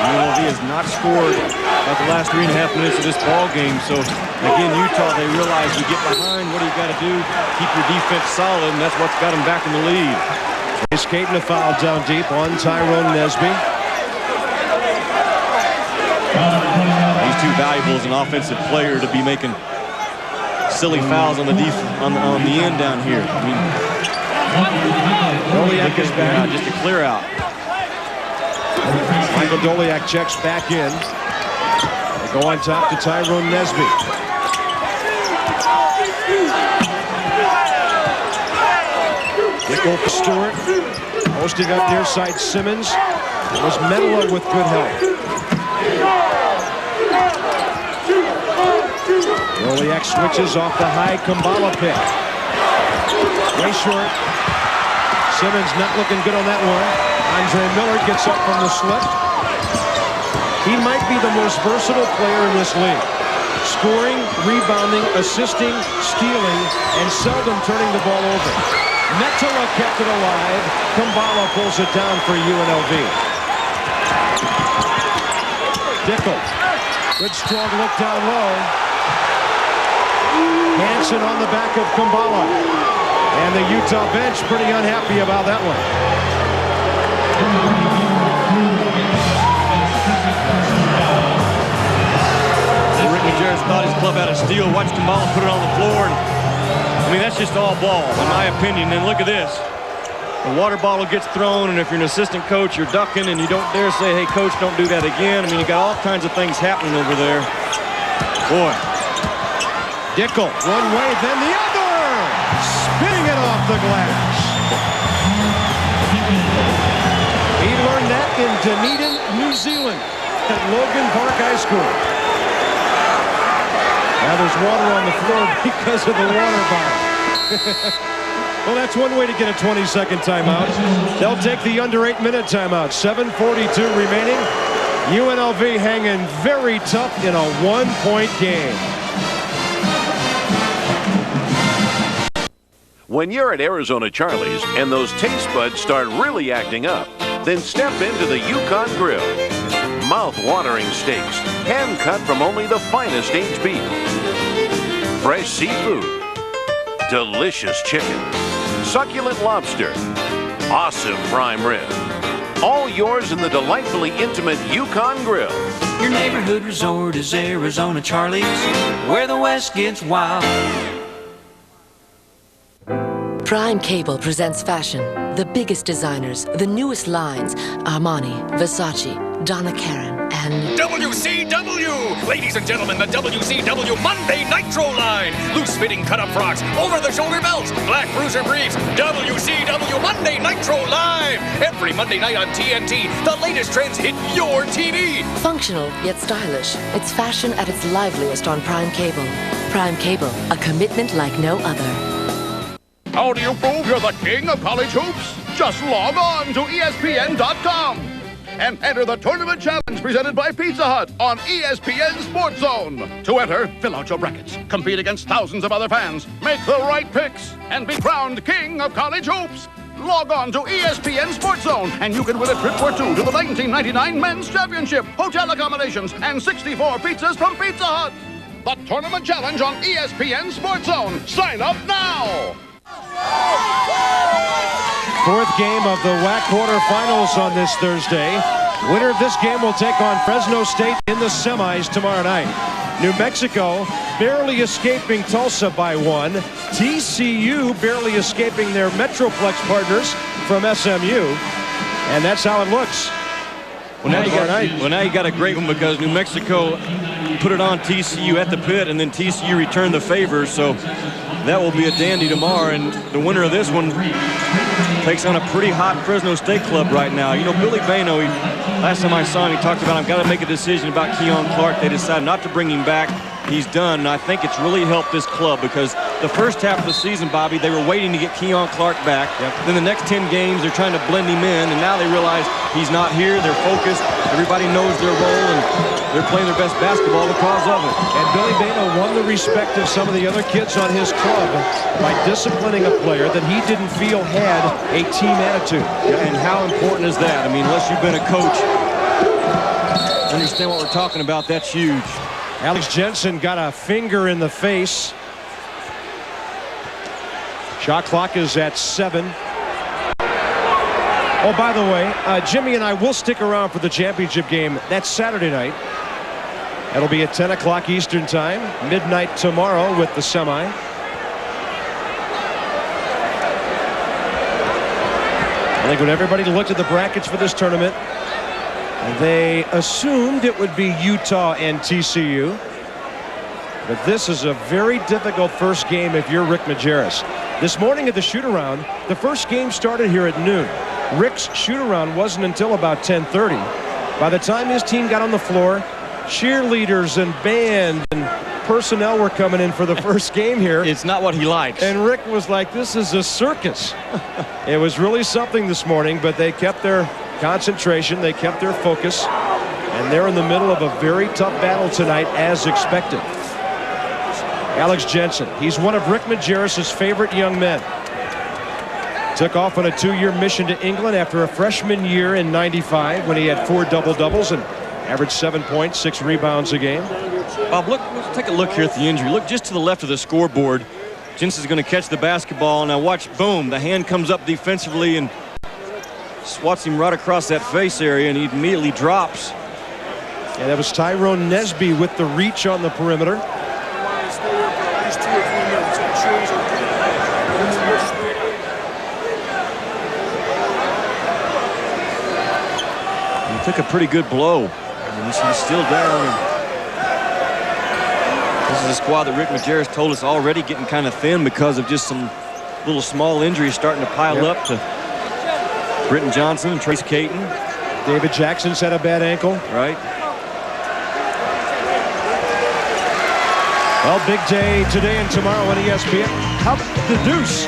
UNLV has not scored about the last 3.5 minutes of this ball game. So again, Utah, they realize you get behind. What do you got to do? Keep your defense solid, and that's what's got them back in the lead. Trace Caton a foul down deep on Tyrone Nesby. He's too valuable as an offensive player to be making silly fouls on the end down here. I mean, Doliak is back. Just a clear out. Michael Doliak checks back in. They go on top to Tyrone Nesby. goal for Stewart. Posting up near side Simmons. It was Medela with good help. Goliath switches off the high Kumbala pick. Way short. Simmons not looking good on that one. Andre Miller gets up from the slip. He might be the most versatile player in this league. Scoring, rebounding, assisting, stealing, and seldom turning the ball over. Metala kept it alive. Kumbala pulls it down for UNLV. Dickel. Good strong look down low. Hansen on the back of Kumbala. And the Utah bench pretty unhappy about that one. Rick Majerus thought his club had a steal. Watched Kumbala put it on the floor. And, I mean, that's just all ball, in my opinion. And look at this. The water bottle gets thrown, and if you're an assistant coach, you're ducking, and you don't dare say, hey, coach, don't do that again. I mean, you got all kinds of things happening over there. Boy. Dickel, one way, then the other! Spinning it off the glass. He learned that in Dunedin, New Zealand, at Logan Park High School. Now there's water on the floor because of the water bottle. Well, that's one way to get a 20-second timeout. They'll take the under 8-minute timeout. 7:42 remaining. UNLV hanging very tough in a one-point game. When you're at Arizona Charlie's and those taste buds start really acting up, then step into the Yukon Grill. Mouth-watering steaks, hand-cut from only the finest aged beef. Fresh seafood. Delicious chicken. Succulent lobster. Awesome prime rib. All yours in the delightfully intimate Yukon Grill. Your neighborhood resort is Arizona Charlie's, where the West gets wild. Prime Cable presents fashion. The biggest designers, the newest lines, Armani, Versace, Donna Karan, and... WCW! Ladies and gentlemen, the WCW Monday Nitro line! Loose-fitting cut-up frocks, over-the-shoulder belts, black bruiser briefs, WCW Monday Nitro Live! Every Monday night on TNT, the latest trends hit your TV! Functional, yet stylish. It's fashion at its liveliest on Prime Cable. Prime Cable, a commitment like no other. How do you prove you're the king of college hoops? Just log on to ESPN.com and enter the tournament challenge presented by Pizza Hut on ESPN Sports Zone. To enter, fill out your brackets, compete against thousands of other fans, make the right picks, and be crowned king of college hoops. Log on to ESPN Sports Zone, and you can win a trip for two to the 1999 Men's Championship, hotel accommodations, and 64 pizzas from Pizza Hut. The tournament challenge on ESPN Sports Zone. Sign up now! Fourth game of the WAC quarterfinals on this Thursday. Winner of this game will take on Fresno State in the semis tomorrow night. New Mexico barely escaping Tulsa by one. TCU barely escaping their Metroplex partners from SMU. And that's how it looks. Well, now you got a great one because New Mexico put it on TCU at the pit, and then TCU returned the favor. So that will be a dandy tomorrow, and the winner of this one takes on a pretty hot Fresno State club right now. You know, Billy Bano, last time I saw him, he talked about, I've got to make a decision about Keon Clark. They decided not to bring him back. He's done, and I think it's really helped this club because the first half of the season, Bobby, they were waiting to get Keon Clark back. Then the next 10 games, they're trying to blend him in, and now they realize he's not here. They're focused. Everybody knows their role, and they're playing their best basketball because of it. And Billy Bano won the respect of some of the other kids on his club by disciplining a player that he didn't feel had a team attitude. Yeah, and how important is that? I mean, unless you've been a coach, understand what we're talking about, that's huge. Alex Jensen got a finger in the face. Shot clock is at 7. Oh, by the way, Jimmy and I will stick around for the championship game. That's Saturday night. That'll be at 10 o'clock Eastern time, midnight tomorrow with the semi. I think when everybody looked at the brackets for this tournament, they assumed it would be Utah and TCU. But this is a very difficult first game if you're Rick Majerus. This morning at the shoot-around, the first game started here at noon. Rick's shoot-around wasn't until about 10:30. By the time his team got on the floor, cheerleaders and band and personnel were coming in for the first game here. It's not what he likes. And Rick was like, this is a circus. It was really something this morning, but they kept their concentration. They kept their focus. And they're in the middle of a very tough battle tonight, as expected. Alex Jensen, he's one of Rick Majerus' favorite young men. Took off on a 2-year mission to England after a freshman year in '95 when he had 4 double-doubles and averaged 7 points, 6 rebounds a game. Bob, let's take a look here at the injury. Look just to the left of the scoreboard. Jensen's going to catch the basketball. Now watch, boom, the hand comes up defensively and swats him right across that face area, and he immediately drops. Yeah, that was Tyrone Nesby with the reach on the perimeter. He took a pretty good blow. And he's still down. This is a squad that Rick Majerus told us already getting kind of thin because of just some little small injuries starting to pile up to Britton Johnson and Trace Caton. David Jackson's had a bad ankle. Right. Well, big day today and tomorrow on ESPN. How about the deuce?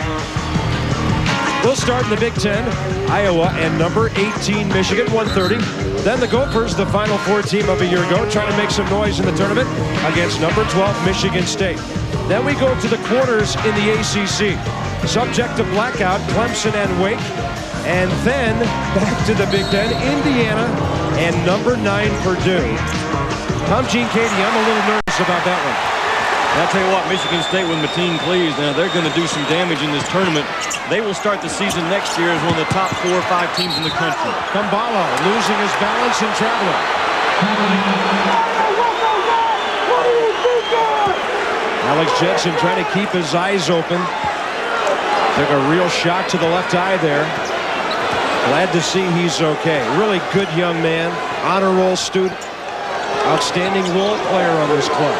We'll start in the Big Ten. Iowa and number 18 Michigan, 1:30. Then the Gophers, the Final Four team of a year ago, trying to make some noise in the tournament against number 12 Michigan State. Then we go to the quarters in the ACC. Subject to blackout, Clemson and Wake. And then back to the Big Ten, Indiana and number 9 Purdue. Tom Gene Katie, I'm a little nervous about that one. I'll tell you what, Michigan State with Mateen Cleaves, now they're going to do some damage in this tournament. They will start the season next year as one of the top 4 or 5 teams in the country. Kumbala losing his balance and traveling. Alex Jensen trying to keep his eyes open. Took a real shot to the left eye there. Glad to see he's okay. Really good young man. Honor roll student. Outstanding role player on this club.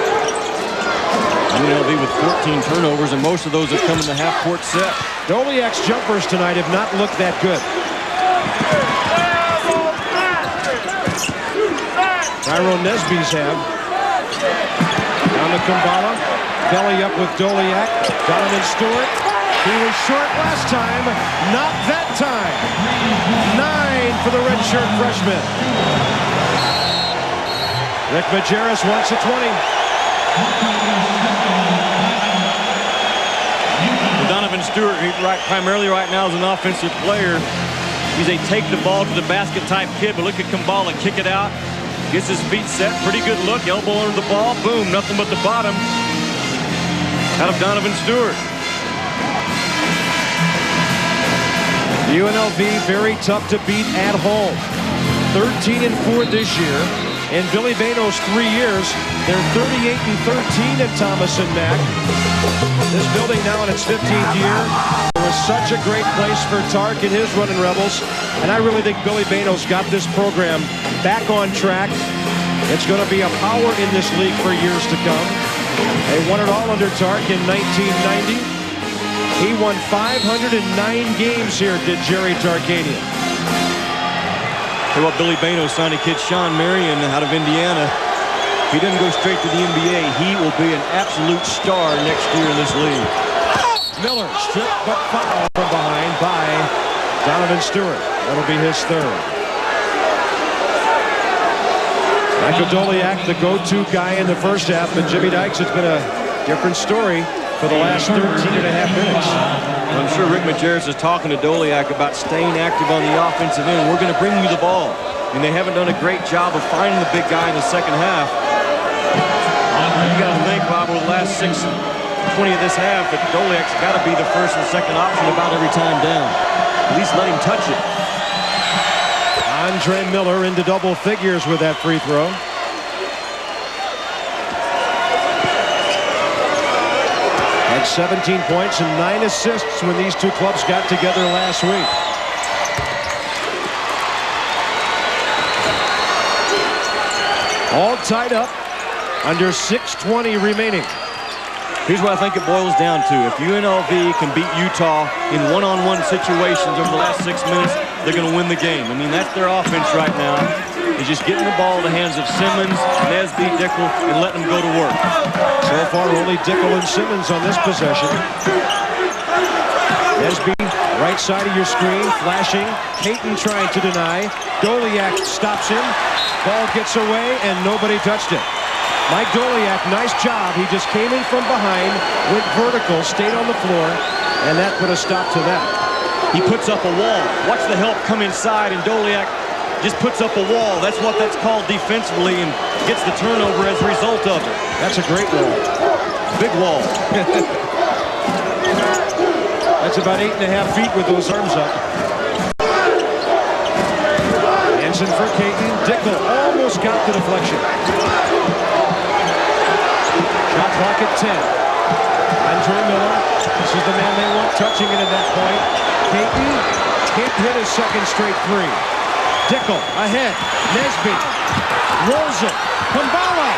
UNLV with 14 turnovers, and most of those have come in the half-court set. Doliak's jumpers tonight have not looked that good. Tyrone Nesby's have. Down to Kumbala. Belly up with Doliak. Donovan Stewart. He was short last time. Not that time. 9 for the redshirt freshman. Rick Majerus wants a 20. Donovan Stewart, primarily right now is an offensive player. He's a take the ball to the basket type kid, but look at Kumbala kick it out. Gets his feet set, pretty good look, elbow under the ball, boom, nothing but the bottom out of Donovan Stewart. UNLV very tough to beat at home. 13-4 this year. In Billy Bano's 3 years, they're 38-13 at Thomas and Mack. This building now in its 15th year. It was such a great place for Tark and his running Rebels. And I really think Billy Bano's got this program back on track. It's going to be a power in this league for years to come. They won it all under Tark in 1990. He won 509 games here, did Jerry Tarkanian. Hey, what Billy Bano signed a kid, Sean Marion, out of Indiana. If he doesn't go straight to the NBA, he will be an absolute star next year in this league. Miller stripped but fouled from behind by Donovan Stewart. That'll be his 3rd. Michael Doliak, the go-to guy in the first half, but Jimmy Dykes, it's been a different story for the last 13 and a half minutes. I'm sure Rick Majerus is talking to Doliak about staying active on the offensive end. We're going to bring you the ball. And they haven't done a great job of finding the big guy in the second half. You got to think, Bob, over the last 6:20 of this half, that Doliak's got to be the first and second option about every time down. At least let him touch it. Andre Miller into double figures with that free throw. Had 17 points and 9 assists when these two clubs got together last week. All tied up under 6:20 remaining. Here's what I think it boils down to. If UNLV can beat Utah in one-on-one situations over the last 6 minutes, they're going to win the game. I mean, that's their offense right now. Is just getting the ball in the hands of Simmons, Nesby, Dickel, and letting them go to work. So far, only Dickel and Simmons on this possession. Nesby, right side of your screen, flashing. Caton trying to deny. Doliak stops him. Ball gets away, and nobody touched it. Mike Doliak, nice job. He just came in from behind, went vertical, stayed on the floor, and that put a stop to that. He puts up a wall. Watch the help come inside, and Doliak just puts up a wall. That's what that's called defensively, and gets the turnover as a result of it. That's a great wall. Big wall. That's about 8.5 feet with those arms up. Hansen for Caton. Dickel almost got the deflection. Shot clock at 10. Andre Miller. This is the man they want touching it at that point. Caton can't hit his second straight three. Dickel ahead. Nesby rolls it. Kumbala.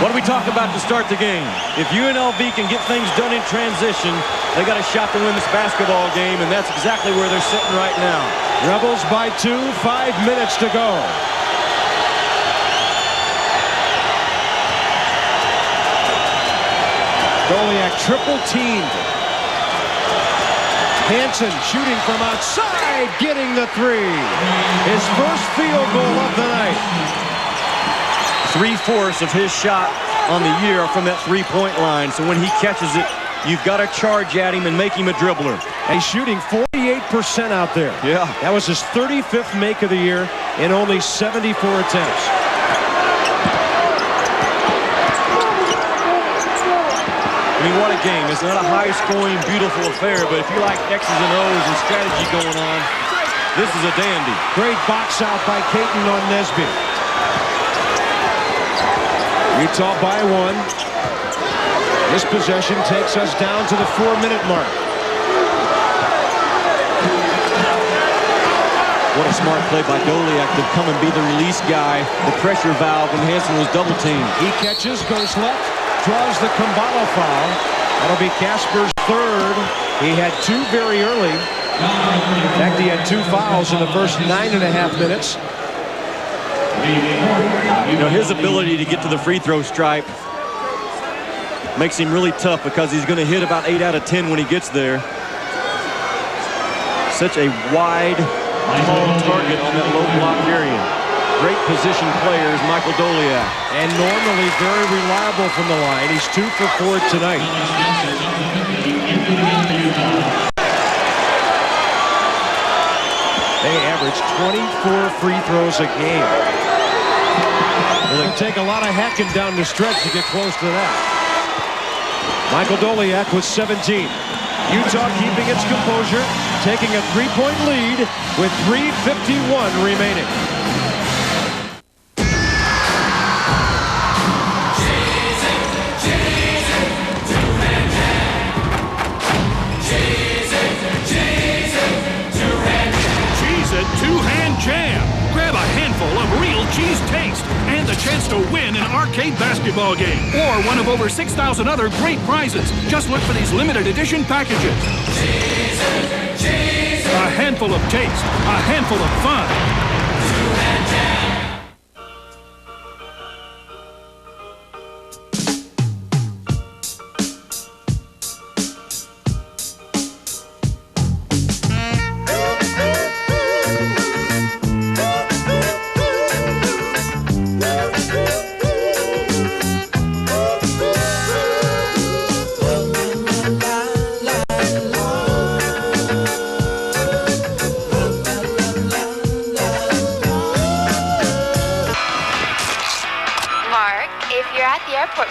What do we talk about to start the game? If UNLV can get things done in transition, they got a shot to win this basketball game, and that's exactly where they're sitting right now. Rebels by 2, 5 minutes to go. Doliak triple teamed. Hansen shooting from outside, getting the three. His first field goal of the night. 3/4 of his shot on the year are from that three-point line. So when he catches it, you've got to charge at him and make him a dribbler. He's shooting 48% out there. Yeah. That was his 35th make of the year in only 74 attempts. I mean, what a game. It's not a high-scoring, beautiful affair, but if you like X's and O's and strategy going on, this is a dandy. Great box out by Caton on Nesby. Utah by 1. This possession takes us down to the 4-minute mark. What a smart play by Doliak to come and be the release guy, the pressure valve when Hansen was double-teamed. He catches, goes left, draws the Kumbala foul. That'll be Casper's third. He had 2 very early. In fact, he had 2 fouls in the first 9.5 minutes. You know, his ability to get to the free throw stripe makes him really tough because he's going to hit about 8 out of 10 when he gets there. Such a wide, tall target on that low block area. Great position players, Michael Doliak. And normally very reliable from the line. He's 2 for 4 tonight. They average 24 free throws a game. Well, it'll take a lot of hacking down the stretch to get close to that. Michael Doliak with 17. Utah keeping its composure, taking a 3-point lead with 3:51 remaining. Two-hand jam. Grab a handful of real cheese taste and the chance to win an arcade basketball game or one of over 6,000 other great prizes. Just look for these limited edition packages. A handful of taste, a handful of fun. Two-hand jam.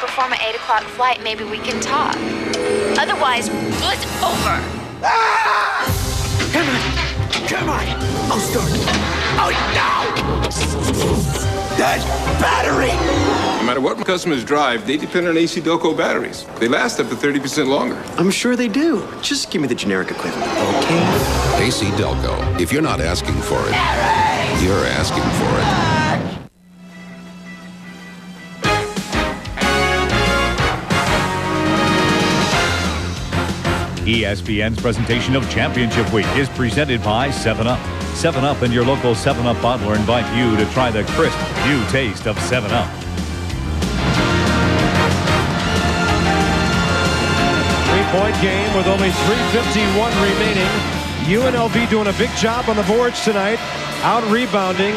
Before my 8 o'clock flight, maybe we can talk. Otherwise, it's over. Ah! Come on. I'll start. Oh, no! That battery! No matter what customers drive, they depend on AC Delco batteries. They last up to 30% longer. I'm sure they do. Just give me the generic equivalent, okay? AC Delco. If you're not asking for it, you're asking for it. ESPN's presentation of Championship Week is presented by 7-Up. 7-Up and your local 7-Up bottler invite you to try the crisp new taste of 7-Up. Three-point game with only 3:51 remaining. UNLV doing a big job on the boards tonight, out-rebounding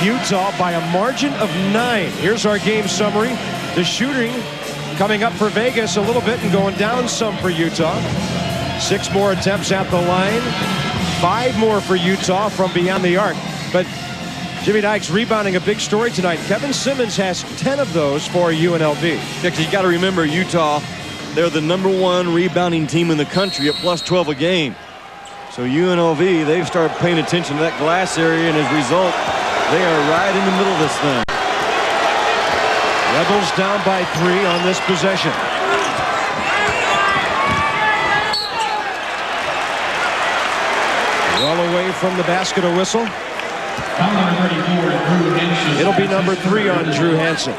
Utah by a margin of 9. Here's our game summary. The shooting coming up for Vegas a little bit and going down some for Utah. 6 more attempts at the line. 5 more for Utah from beyond the arc. But Jimmy Dykes rebounding a big story tonight. Kevin Simmons has 10 of those for UNLV. Yeah, because you got to remember, Utah, they're the #1 rebounding team in the country at plus 12 a game. So UNLV, they've started paying attention to that glass area, and as a result, they are right in the middle of this thing. Rebels down by 3 on this possession. Well away from the basket, a whistle. It'll be number 3 on Drew Hansen.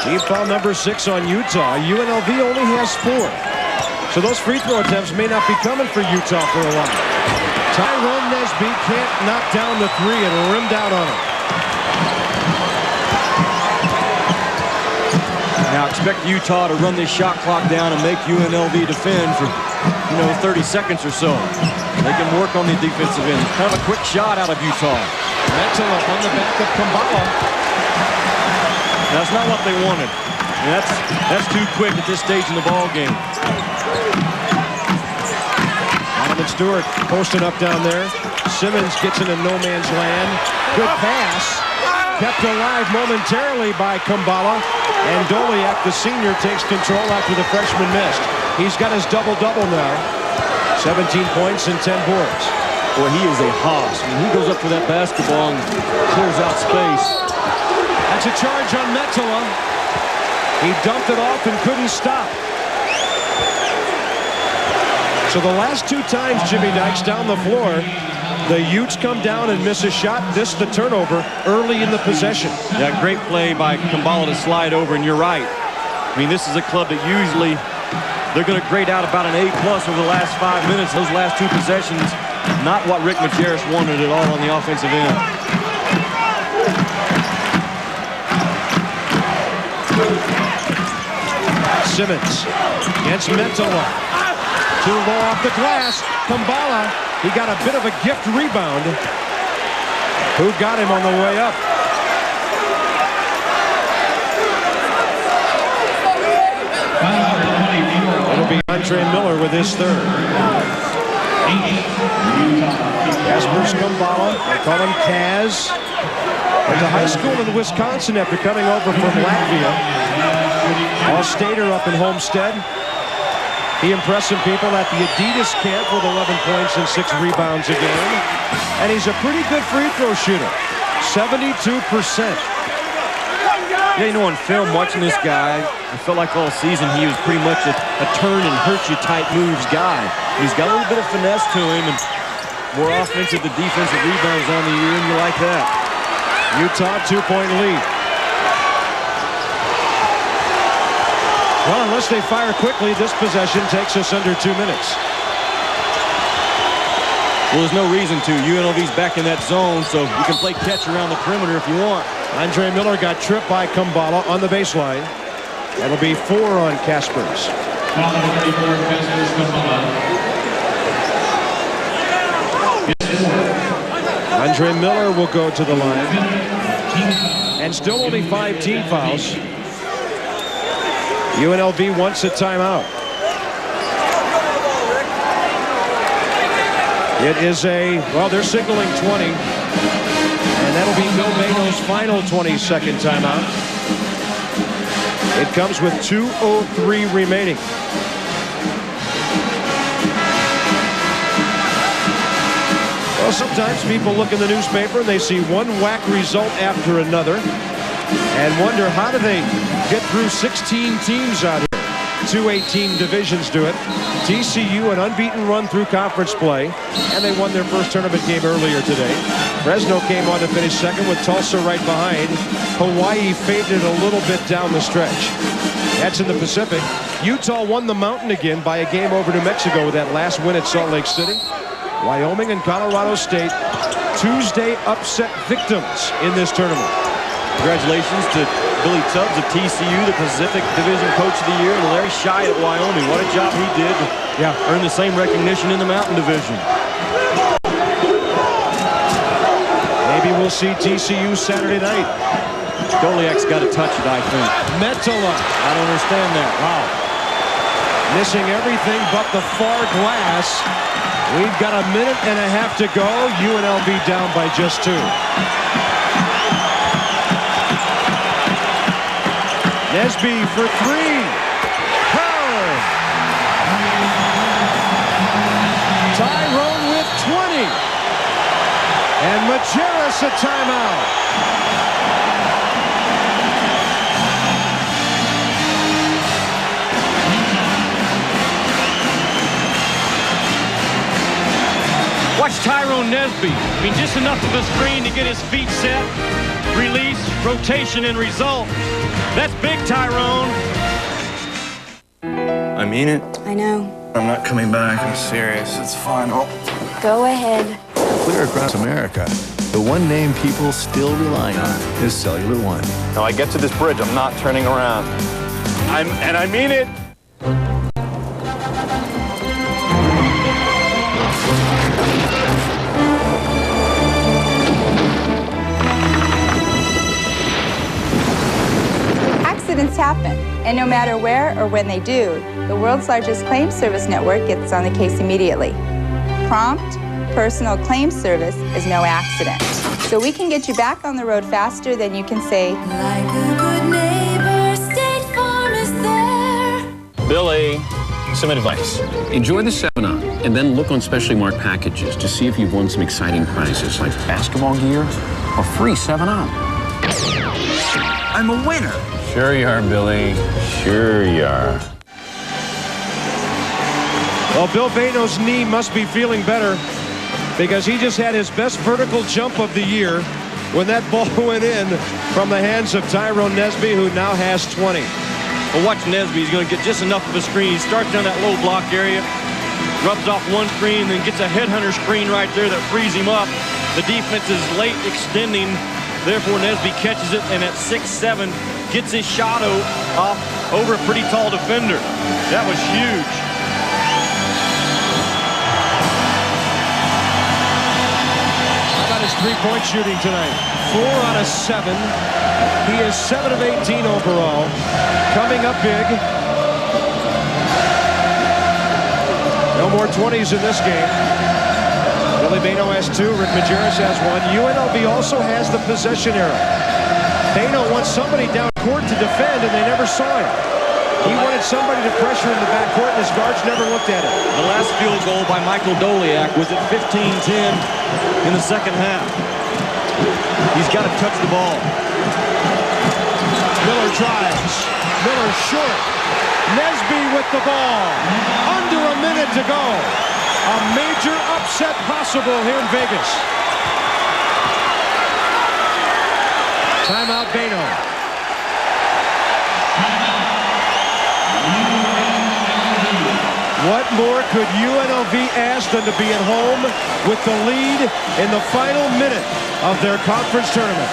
Team foul number 6 on Utah. UNLV only has 4. So those free throw attempts may not be coming for Utah for a while. Tyrone Nesby can't knock down the 3 and rimmed out on him. Now expect Utah to run this shot clock down and make UNLV defend for, 30 seconds or so. They can work on the defensive end. Kind of a quick shot out of Utah. Metala on the back of Kumbala. That's not what they wanted. That's too quick at this stage in the ball game. Donovan Stewart posting up down there. Simmons gets into no man's land. Good pass. Kept alive momentarily by Kumbala. And Doliak, the senior, takes control after the freshman missed. He's got his double-double now. 17 points and 10 boards. Boy, he is a hoss. When he goes up for that basketball and clears out space. That's a charge on Metala. He dumped it off and couldn't stop. So the last 2 times Jimmy Dykes down the floor, the Utes come down and miss a shot. This the turnover early in the possession. Yeah, great play by Kumbala to slide over, and you're right. I mean, this is a club that usually they're going to grade out about an A+ over the last 5 minutes. Those last 2 possessions, not what Rick Majerus wanted at all on the offensive end. Simmons against Metala. Too low off the glass. Kumbala, he got a bit of a gift rebound. Who got him on the way up? It'll be Andre Miller with his 3rd. Kaspers Kumbala, they call him Kaz. Went to high school in Wisconsin after coming over from Latvia. All-Stater up in Homestead. He impressed some people at the Adidas camp with 11 points and 6 rebounds a game. And he's a pretty good free throw shooter. 72%. Yeah, on film, watching this guy, I felt like all season he was pretty much a turn and hurt you type moves guy. He's got a little bit of finesse to him and more offensive than defensive rebounds on the year, and you like that. Utah 2-point lead. Well, unless they fire quickly, this possession takes us under 2 minutes. Well, there's no reason to. UNLV's back in that zone, so you can play catch around the perimeter if you want. Andre Miller got tripped by Kumbala on the baseline. That'll be 4 on Kaspers. Andre Miller will go to the line. And still only 5 team fouls. UNLV wants a timeout. It is they're signaling 20. And that'll be Bill Bano's final 20-second timeout. It comes with 2:03 remaining. Well, sometimes people look in the newspaper and they see one WAC result after another and wonder, how do they get through 16 teams out here? 2 8-team divisions do it. TCU, an unbeaten run through conference play, and they won their first tournament game earlier today. Fresno came on to finish second with Tulsa right behind. Hawaii faded a little bit down the stretch. That's in the Pacific. Utah won the Mountain again by a game over New Mexico with that last win at Salt Lake City. Wyoming and Colorado State, Tuesday upset victims in this tournament. Congratulations to Billy Tubbs of TCU, the Pacific Division Coach of the Year, and Larry Scheid at Wyoming. What a job he did to earn the same recognition in the Mountain Division. Maybe we'll see TCU Saturday night. Doliak's got to touch it, I think. Metala. I don't understand that. Wow. Missing everything but the far glass. We've got a minute and a half to go. UNLV down by just 2. Nesby for 3. Power. Tyrone with 20. And Majerus a timeout. Watch Tyrone Nesby. I mean, just enough of a screen to get his feet set, release, rotation, and result. That's big, Tyrone. I mean it. I know. I'm not coming back. I'm serious. It's fine. Oh. Go ahead. Clear across America, the one name people still rely on is Cellular One. Now I get to this bridge, I'm not turning around. And I mean it. Accidents happen, and no matter where or when they do, the world's largest claims service network gets on the case immediately. Prompt, personal claims service is no accident. So we can get you back on the road faster than you can say, like a good neighbor, State Farm is there. Billy, some advice. Enjoy the 7-Up, and then look on specially marked packages to see if you've won some exciting prizes like basketball gear or free 7-Up. I'm a winner. Sure you are, Billy. Sure you are. Well, Bill Bano's knee must be feeling better because he just had his best vertical jump of the year when that ball went in from the hands of Tyrone Nesby, who now has 20. Well, watch Nesby. He's going to get just enough of a screen. He starts down that low block area, rubs off one screen, then gets a headhunter screen right there that frees him up. The defense is late extending. Therefore, Nesby catches it, and at 6'7", gets his shot off over a pretty tall defender. That was huge. How about his three-point shooting tonight? 4 out of 7. He is 7 of 18 overall. Coming up big. No more 20s in this game. Billy Bano has 2. Rick Majerus has 1. UNLV also has the possession arrow. Bano wants somebody down court to defend, and they never saw him. He wanted somebody to pressure in the backcourt, and his guards never looked at it. The last field goal by Michael Doliak was at 15-10 in the second half. He's got to touch the ball. Miller drives. Miller short. Nesby with the ball. Under a minute to go. A major upset possible here in Vegas. Timeout, Bano. What more could UNLV ask than to be at home with the lead in the final minute of their conference tournament?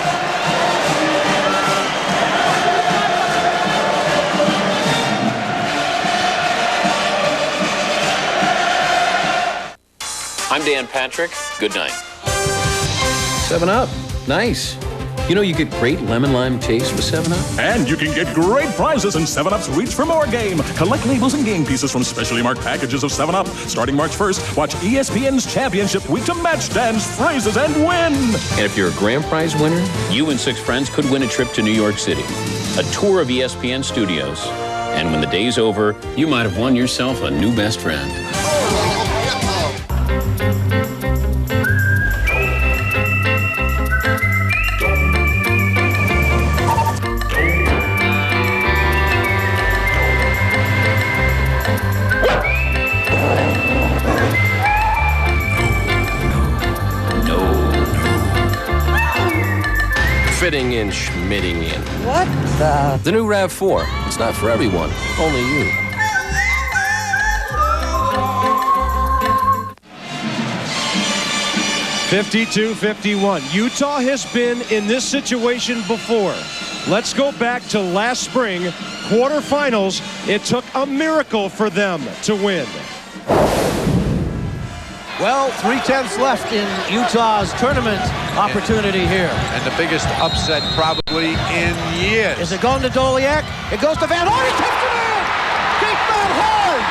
I'm Dan Patrick. Good night. 7-Up. Nice. You know you get great lemon lime taste with 7-Up? And you can get great prizes in 7-Up's Reach for More game. Collect labels and game pieces from specially marked packages of 7-Up. Starting March 1st, watch ESPN's Championship Week to match dance, phrases, and win. And if you're a grand prize winner, You and 6 friends could win a trip to New York City, a tour of ESPN studios. And when the day's over, you might have won yourself a new best friend. Fitting in, schmitting in. What the? The new RAV4. It's not for everyone. Only you. (52-51). Utah has been in this situation before. Let's go back to last spring, quarterfinals. It took a miracle for them to win. Well, 3/10 left in Utah's tournament opportunity here. And the biggest upset probably in years. Is it going to Doliak? It goes to Van Horn. He tipped it in! Deep Van Horn!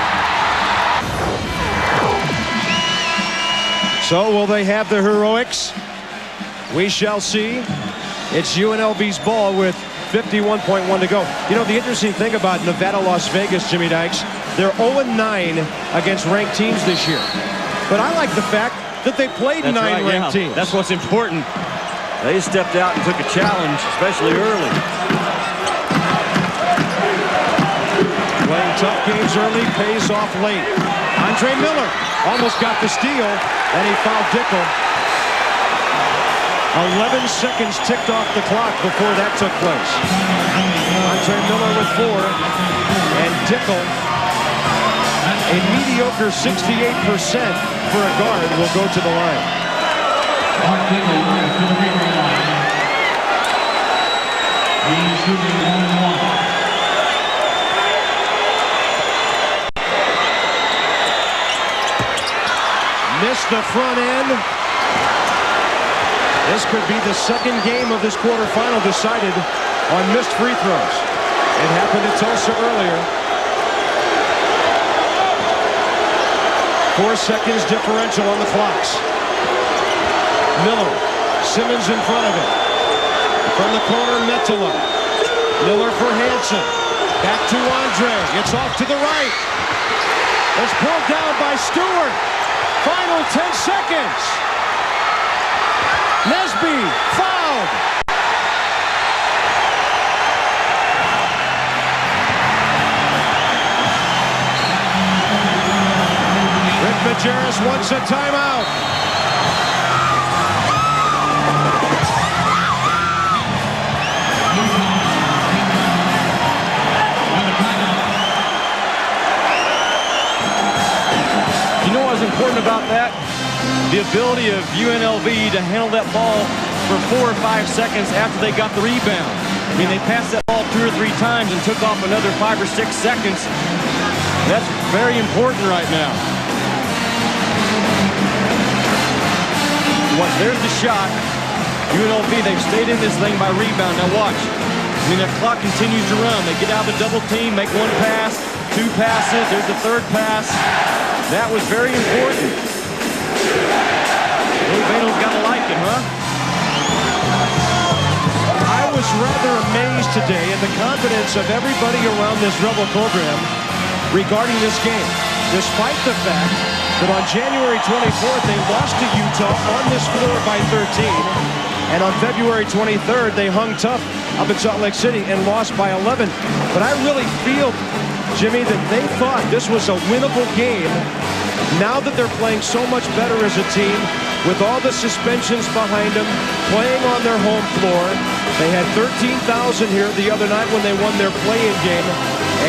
So will they have the heroics? We shall see. It's UNLV's ball with 51.1 to go. You know, the interesting thing about Nevada-Las Vegas, Jimmy Dykes, they're 0-9 against ranked teams this year. But I like the fact that they played 9 ranked teams. That's what's important. They stepped out and took a challenge, especially early. Playing tough games early pays off late. Andre Miller almost got the steal, and he fouled Dickel. 11 seconds ticked off the clock before that took place. Andre Miller with 4, and Dickel, a mediocre 68% for a guard, will go to the line. Missed the front end. This could be the second game of this quarterfinal decided on missed free throws. It happened at Tulsa earlier. 4 seconds differential on the clocks. Miller, Simmons in front of him. From the corner, Metala. Miller for Hansen. Back to Andre. It's off to the right. It's pulled down by Stewart. Final 10 seconds. Nesby fouled. Rick Majerus wants a timeout. You know what's important about that? The ability of UNLV to handle that ball for 4 or 5 seconds after they got the rebound. I mean, they passed that ball 2 or 3 times and took off another 5 or 6 seconds. That's very important right now. Watch, there's the shot. UNLV, they've stayed in this thing by rebound. Now watch. I mean, that clock continues to run. They get out of the double team, make 1 pass, 2 passes. There's the 3rd pass. That was very important. Vano's got to like it, huh? I was rather amazed today at the confidence of everybody around this Rebel program regarding this game, despite the fact that on January 24th they lost to Utah on this floor by 13, and on February 23rd they hung tough up in Salt Lake City and lost by 11. But I really feel, Jimmy, that they thought this was a winnable game. Now that they're playing so much better as a team, with all the suspensions behind them, playing on their home floor. They had 13,000 here the other night when they won their play-in game,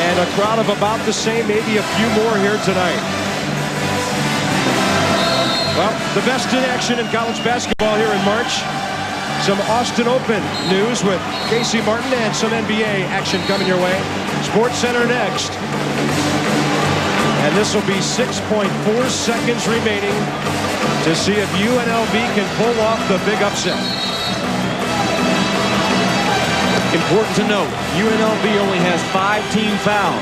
and a crowd of about the same, maybe a few more here tonight. Well, the best in action in college basketball here in March. Some Austin Open news with Casey Martin and some NBA action coming your way. Sports Center next. And this will be 6.4 seconds remaining to see if UNLV can pull off the big upset. Important to note, UNLV only has 5 team fouls.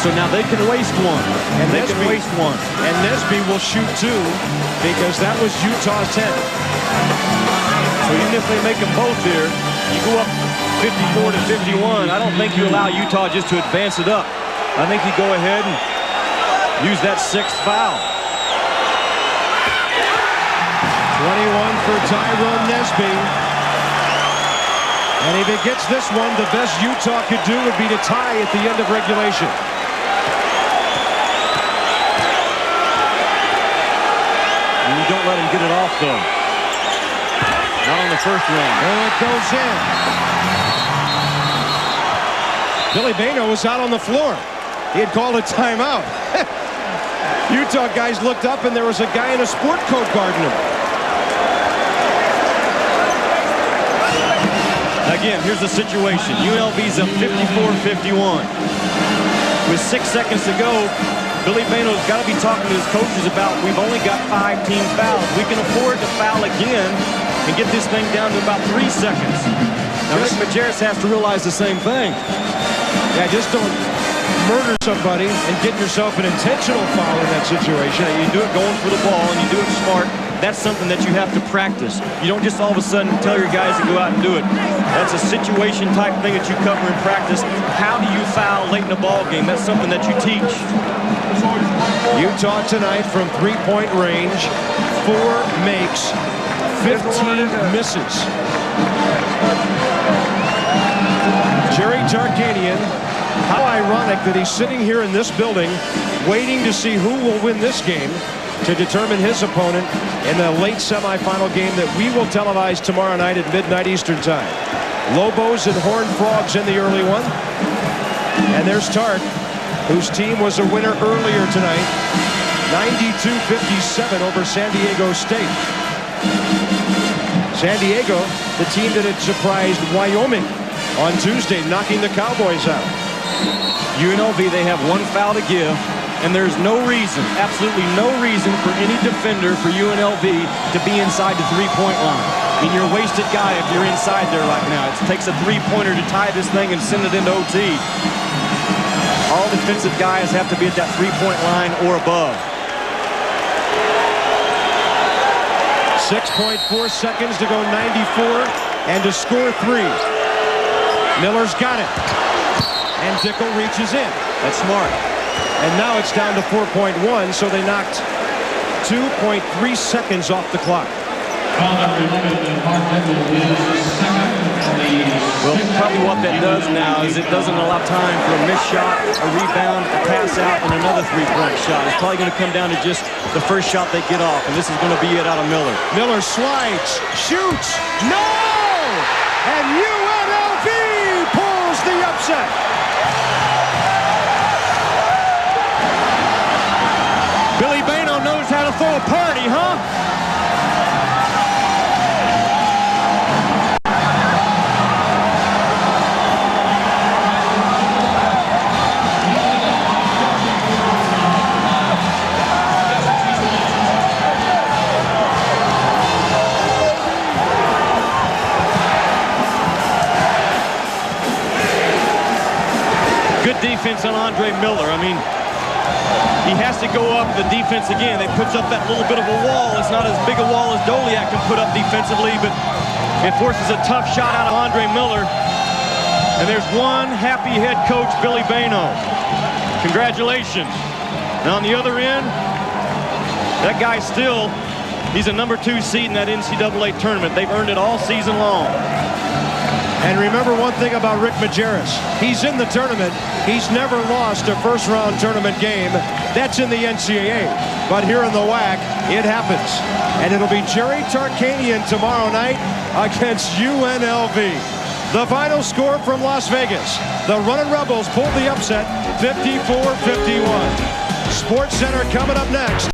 So now they can waste 1. And they can waste 1. And Nesby will shoot 2 because that was Utah's 10. So even if they make them both here, you go up 54 to 51. I don't think you allow Utah just to advance it up. I think you go ahead and use that 6th foul. 21 for Tyrone Nesby. And if he gets this one, the best Utah could do would be to tie at the end of regulation. And you don't let him get it off, though. Not on the first run. Oh, it goes in. Billy Bano was out on the floor. He had called a timeout. Utah guys looked up, and there was a guy in a sport coat guarding him. Again, here's the situation. UNLV's up 54-51. With 6 seconds to go, Billy Bano's got to be talking to his coaches about, we've only got 5 team fouls. We can afford to foul again and get this thing down to about 3 seconds. Now, Rick Majerus has to realize the same thing. Yeah, just don't murder somebody and get yourself an intentional foul in that situation. Yeah, you do it going for the ball, and you do it smart. That's something that you have to practice. You don't just all of a sudden tell your guys to go out and do it. That's a situation type thing that you cover in practice. How do you foul late in the ball game? That's something that you teach. Utah tonight from three-point range. 4 makes, 15 misses. Jerry Tarkanian, how ironic that he's sitting here in this building waiting to see who will win this game to determine his opponent in the late semifinal game that we will televise tomorrow night at midnight Eastern time. Lobos and Horned Frogs in the early one. And there's Tark, whose team was a winner earlier tonight, 92-57 over San Diego State. San Diego, the team that had surprised Wyoming on Tuesday, knocking the Cowboys out. UNLV, they have 1 foul to give, and there's no reason, absolutely no reason for any defender for UNLV to be inside the three-point line. I mean, you're a wasted guy if you're inside there right now. It takes a three-pointer to tie this thing and send it into OT. All defensive guys have to be at that three-point line or above. 6.4 seconds to go 94 and to score 3. Miller's got it. And Dickel reaches in. That's smart. And now it's down to 4.1, so they knocked 2.3 seconds off the clock. Well, probably what that does now is it doesn't allow time for a missed shot, a rebound, a pass out, and another three-point shot. It's probably going to come down to just the first shot they get off, and this is going to be it out of Miller. Miller slides, shoots, no! And UNLV pulls the upset. Billy Bano knows how to throw a party, huh? Good defense on Andre Miller. I mean, he has to go up the defense again. It puts up that little bit of a wall. It's not as big a wall as Doliak can put up defensively, but it forces a tough shot out of Andre Miller. And there's one happy head coach, Billy Bano. Congratulations. Now on the other end, that guy still, he's a number 2 seed in that NCAA tournament. They've earned it all season long. And remember one thing about Rick Majerus. He's in the tournament. He's never lost a first-round tournament game. That's in the NCAA. But here in the WAC, it happens. And it'll be Jerry Tarkanian tomorrow night against UNLV. The final score from Las Vegas. The Runnin' Rebels pulled the upset, 54-51. Sports Center coming up next.